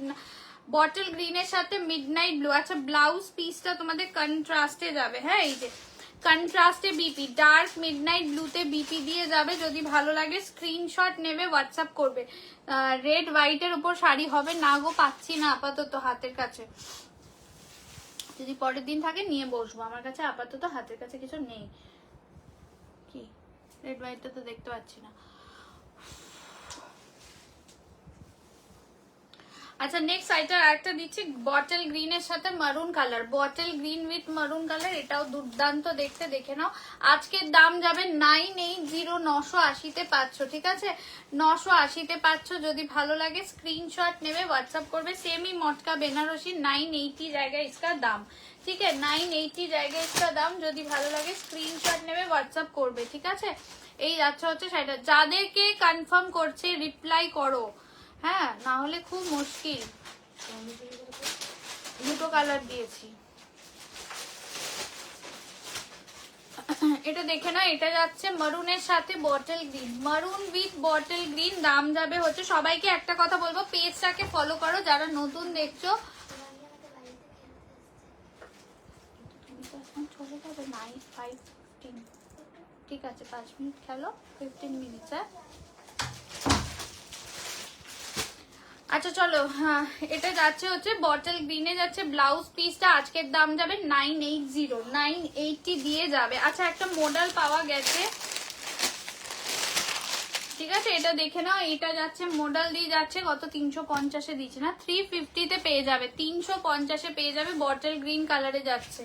বটল গ্রিনের সাথে মিডনাইট ব্লু। আচ্ছা, ব্লাউজ পিসটা তোমাদের কন্ট্রাস্টে যাবে, হ্যাঁ? এই যে কন্ট্রাস্টে বিপি, ডার্ক মিডনাইট ব্লুতে বিপি দিয়ে যাবে। যদি ভালো লাগে স্ক্রিনশট নেবে, হোয়াটসঅ্যাপ করবে। রেড হোয়াইটের উপর শাড়ি হবে না গো, পাচ্ছি না আপাতত হাতের কাছে। যদি পরের দিন থাকে নিয়ে বসবো, আমার কাছে আপাতত হাতের কাছে কিছু নেই। কি রেড হোয়াইটটা তো দেখতে পাচ্ছি না। আচ্ছা, নেক্সট আইটা একটা দিচ্ছি বটল গ্রিনের সাথে মারুন কালার, বটল গ্রিন উইথ মারুন কালার। এটাও দুর্দান্ত দেখতে, দেখে নাও। আজকের দাম যাবে 980, 980-তে পাচ্ছ, ঠিক আছে? 980-তে পাচ্ছ। যদি ভালো লাগে স্ক্রিনশট নেবে, হোয়াটসঅ্যাপ করবে। সেমি মটকা বেনারসি, 980 জায়গায় इसका দাম, ঠিক আছে? 980 জায়গায় इसका দাম। যদি ভালো লাগে স্ক্রিনশট নেবে, হোয়াটসঅ্যাপ করবে, ঠিক আছে? এই যাচ্ছে হচ্ছে শাড়িটা। যাদেরকে কনফার্ম করছে রিপ্লাই করো, হ্যাঁ, না হলে খুব মুশকিল। দুটো কালার দিয়েছি। এটা দেখে না, এটা যাচ্ছে মারুনের সাথে বটল গ্রিন, মারুন উইথ বটল গ্রিন। দাম যাবে হচ্ছে, সবাইকে একটা কথা বলবো, পেজটাকে ফলো করো যারা নতুন দেখছো। চলে যাবে 9:15, ঠিক আছে? 5 মিনিট খেলো, 15 মিনিট। হ্যাঁ, আচ্ছা চলো। হ্যাঁ, এটা যাচ্ছে হচ্ছে বটল গ্রিনে যাচ্ছে, ব্লাউজ পিসটা আজকের দাম যাবে 980 দিয়ে যাবে। আচ্ছা, একটা মডেল পাওয়া গেছে, ঠিক আছে? এটা দেখে নাও, এটা যাচ্ছে মডেল দিয়ে যাচ্ছে কত, 350-এ দিচ্ছে না, 350-তে পেয়ে যাবে, 350-এ পেয়ে যাবে। বটল গ্রিন কালারে যাচ্ছে,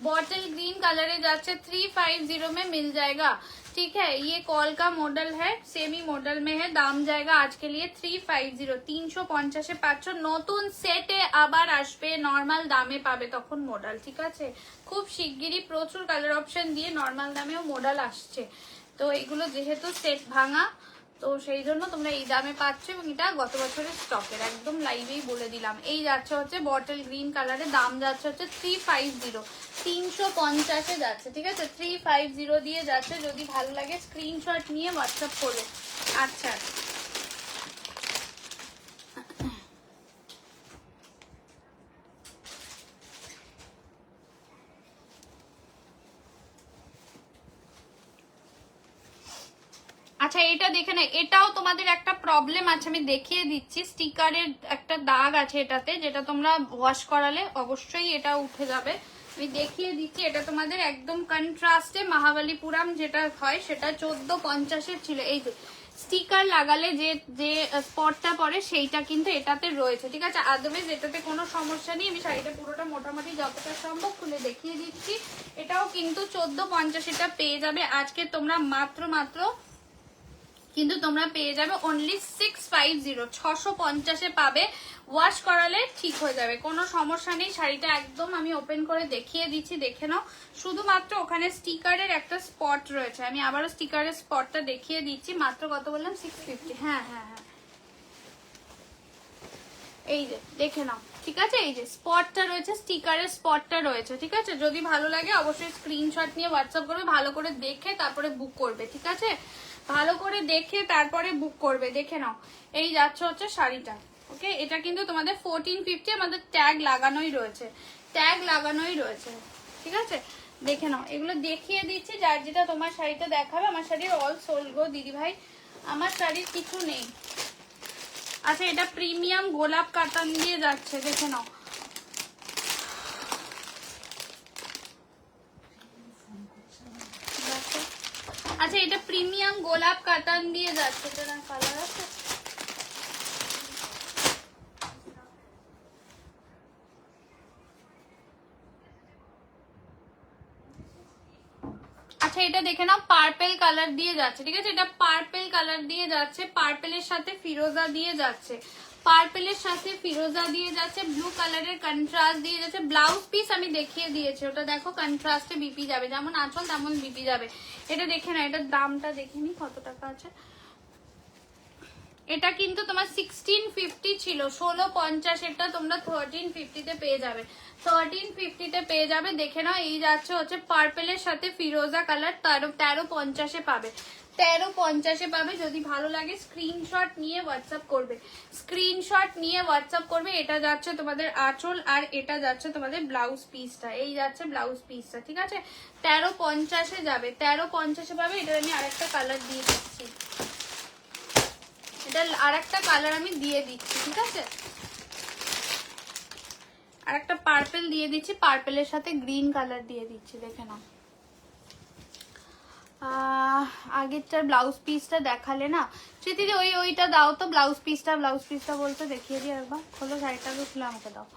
बॉटल ग्रीन कलर जाচ্ছে 350 में मिल जाएगा, ठीक है? ये कॉल का मॉडल है, सेमी मॉडल में है। दाम जाएगा आज के लिए 350, 350 পাচ্ছ। নতুন সেটে আবার আসবে, নরমাল দামে পাবে তখন মডেল, ঠিক আছে? খুব শিগগিরই প্রচুর কালার অপশন দিয়ে নরমাল দামেও মডেল আসছে। তো এগুলো যেহেতু সেট ভাঙা, তো সেই জন্য তোমরা এই দামে পাচ্ছ, এবং এটা গত বছরের স্টকের, একদম লাইভেই বলে দিলাম। এই যাচ্ছে হচ্ছে বটল গ্রিন কালারের, দাম যাচ্ছে হচ্ছে 350, 350-এ যাচ্ছে, ঠিক আছে? 350 দিয়ে যাচ্ছে। যদি ভালো লাগে স্ক্রিনশট নিয়ে হোয়াটসঅ্যাপ করবে। আচ্ছা, আচ্ছা এটা দেখে না, এটাও তোমাদের একটা প্রবলেম আছে, আমি দেখিয়ে দিচ্ছি। স্টিকারের একটা দাগ আছে এটাতে, যেটা তোমরা ওয়াশ করালে অবশ্যই এটা উঠে যাবে। আমি দেখিয়ে দিচ্ছি, এটা তোমাদের একদম কন্ট্রাস্টে মহাবালিপুরাম যেটা হয় সেটা 1450-এর ছিল। এই যে স্টিকার লাগালে যে যে স্পটটা পড়ে সেইটা কিন্তু এটাতে রয়েছে, ঠিক আছে? আদারওয়াইজ এটাতে কোনো সমস্যা নেই। আমি শাড়িটা পুরোটা মোটামুটি যতটা সম্ভব খুলে দেখিয়ে দিচ্ছি। এটাও কিন্তু 1450 পেয়ে যাবে আজকে তোমরা মাত্র কিন্তু তোমরা পেয়ে যাবে অনলি 650, 650-এ পাবে। ওয়াশ করালে ঠিক হয়ে যাবে, কোনো সমস্যা নেই। শাড়িটা একদম আমি ওপেন করে দেখিয়ে দিচ্ছি, দেখে নাও। শুধুমাত্র ওখানে স্টিকারের একটা স্পট রয়েছে, আমি আবারও স্টিকারের স্পটটা দেখিয়ে দিচ্ছি। মাত্র কত বললাম? 650। হ্যাঁ, এই যে দেখে নাও, ঠিক আছে? এই যে স্পটটা রয়েছে, স্টিকারের স্পটটা রয়েছে, ঠিক আছে? যদি ভালো লাগে অবশ্যই স্ক্রিনশট নিয়ে হোয়াটসঅ্যাপ করবে, ভালো করে দেখে তারপরে বুক করবে, ঠিক আছে? ভালো করে দেখে তারপরে বুক করবে। দেখে নাও, এই যাচ্ছে হচ্ছে শাড়িটা। ওকে, এটা কিন্তু তোমাদের 1450, আমাদের ট্যাগ লাগানোই রয়েছে, ট্যাগ লাগানোই রয়েছে, ঠিক আছে? দেখে নাও, এগুলো দেখিয়ে দিচ্ছি, যার যেটা তোমার শাড়িটা দেখাবে। আমার শাড়ির অল সোল্ড গো দিদি ভাই, আমার শাড়ির কিছু নেই। আচ্ছা, এটা প্রিমিয়াম গোলাপ কাতান দিয়ে যাচ্ছে, দেখে নাও। আচ্ছা, এটা প্রিমিয়াম গোলাপ কাতান দিয়ে যাচ্ছে, এটা না কালার আছে। আচ্ছা, এটা দেখে নাও, পার্পেল কালার দিয়ে যাচ্ছে, ঠিক আছে? এটা পার্পেল কালার দিয়ে যাচ্ছে, পার্পেলের সাথে ফিরোজা দিয়ে যাচ্ছে, পার্পেলের সাথে ফিরোজা দিয়ে যাচ্ছে, ব্লু কালারের কন্ট্রাস্ট দিয়ে যাচ্ছে। ব্লাউজ পিস আমি দেখিয়ে দিয়েছি, ওটা দেখো কন্ট্রাস্টে বিপি যাবে, যেমন আঁচল তেমন বিপি যাবে। এটা দেখে না, এটার দামটা দেখে নি কত টাকা আছে। এটা কিন্তু তোমার 1650 ছিল, 1650, এটা তোমরা 1350-তে পেয়ে যাবে, 1350-তে পেয়ে যাবে। দেখে নাও, এই যাচ্ছে হচ্ছে পার্পেলের সাথে ফিরোজা কালার, 1350-এ পাবে, 1350-এ পাবে। যদি ভালো লাগে স্ক্রিনশট নিয়ে হোয়াটসঅ্যাপ করবে, স্ক্রিনশট নিয়ে হোয়াটসঅ্যাপ করবে। এটা যাচ্ছে তোমাদের আঁচল, আর এটা যাচ্ছে তোমাদের ব্লাউজ পিসটা, এই যাচ্ছে ব্লাউজ পিসটা, ঠিক আছে? 1350-এ যাবে, 1350-এ পাবে। এটা আমি আরেকটা কালার দিয়ে দিচ্ছি, এটা আরেকটা কালার আমি দিয়ে দিচ্ছি, ঠিক আছে? আরেকটা পার্পেল দিয়ে দিচ্ছি, পার্পেলের সাথে গ্রিন কালার দিয়ে দিচ্ছি, দেখে নাও। আগেরটার ব্লাউজ পিসটা দেখালে না স্মৃতি, ওইটা দাও তো, ব্লাউজ পিসটা বলতে দেখিয়ে দিই একবার। খোলো শাড়িটাকে, খুলে আমাকে দাও।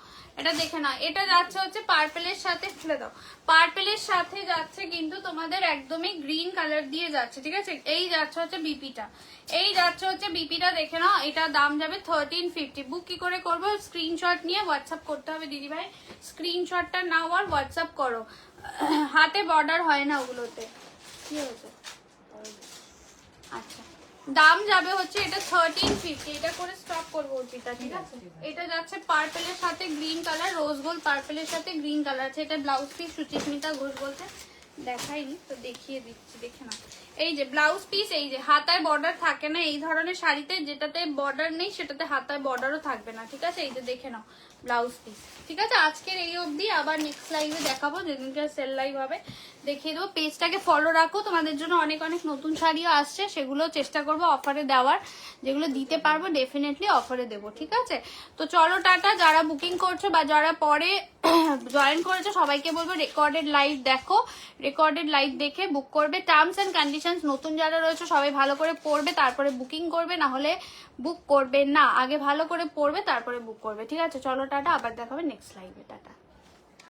এটা দেখে না, এটা যাচ্ছে হচ্ছে পার্পেলের সাথে, খুলে দাও। পার্পেলের সাথে যাচ্ছে কিন্তু তোমাদের একদমই গ্রিন কালার দিয়ে যাচ্ছে, ঠিক আছে? এই যাচ্ছে হচ্ছে বিপিটা, এই যাচ্ছে হচ্ছে বিপিটা, দেখে নাও। এটা দাম যাবে 1350। বুক কি করে করবো? স্ক্রিনশট নিয়ে হোয়াটসঅ্যাপ করতে হবে দিদি ভাই, স্ক্রিনশটটা নাও আর হোয়াটসঅ্যাপ করো। হাতে বর্ডার হয় না ওগুলোতে। কি হয়েছে? আচ্ছা, দাম যাবে হচ্ছে এটা 1350, এটা করে স্টপ করবো ওটা, ঠিক আছে? এটা যাচ্ছে পার্পেলের সাথে গ্রিন কালার, রোজ গোল্ড পার্পেলের সাথে গ্রিন কালার আছে। এটা ব্লাউজ পিস সুচিস্মিতা ঘোষ বলতে দেখাইনি তো, দেখিয়ে দিচ্ছি, দেখে না। এই যে ব্লাউজ পিস, এই যে হাতায় বর্ডার থাকে না এই ধরনের শাড়িতে, যেটাতে বর্ডার নেই সেটাতে হাতায় বর্ডারও থাকবে না, ঠিক আছে? এই যে দেখে নাও ব্লাউজ পিস, ঠিক আছে? আজকের এই অবধি, আবার নেক্সট লাইভে দেখাবো, যেদিনকে সেল লাইভ হবে দেখিয়ে দেবো। পেজটাকে ফলো রাখো, তোমাদের জন্য অনেক অনেক নতুন শাড়িও আসছে, সেগুলো চেষ্টা করবো অফারে দেওয়ার, যেগুলো দিতে পারবো ডেফিনেটলি অফারে দেবো, ঠিক আছে? তো চলো টাটা। যারা বুকিং করছো বা যারা পরে জয়েন করেছো সবাইকে বলবো রেকর্ডেড লাইভ দেখো, রেকর্ডেড লাইভ দেখে বুক করবে। টার্মস এন্ড কন্ডিশনস নতুন যারা রয়েছে সবাই ভালো করে পড়বে, তারপরে বুকিং করবে, না হলে বুক করবে না। আগে ভালো করে পড়বে তারপরে বুক করবে, ঠিক আছে? চলো টাটা, আবার দেখাবে নেক্সট লাইভে, টাটা।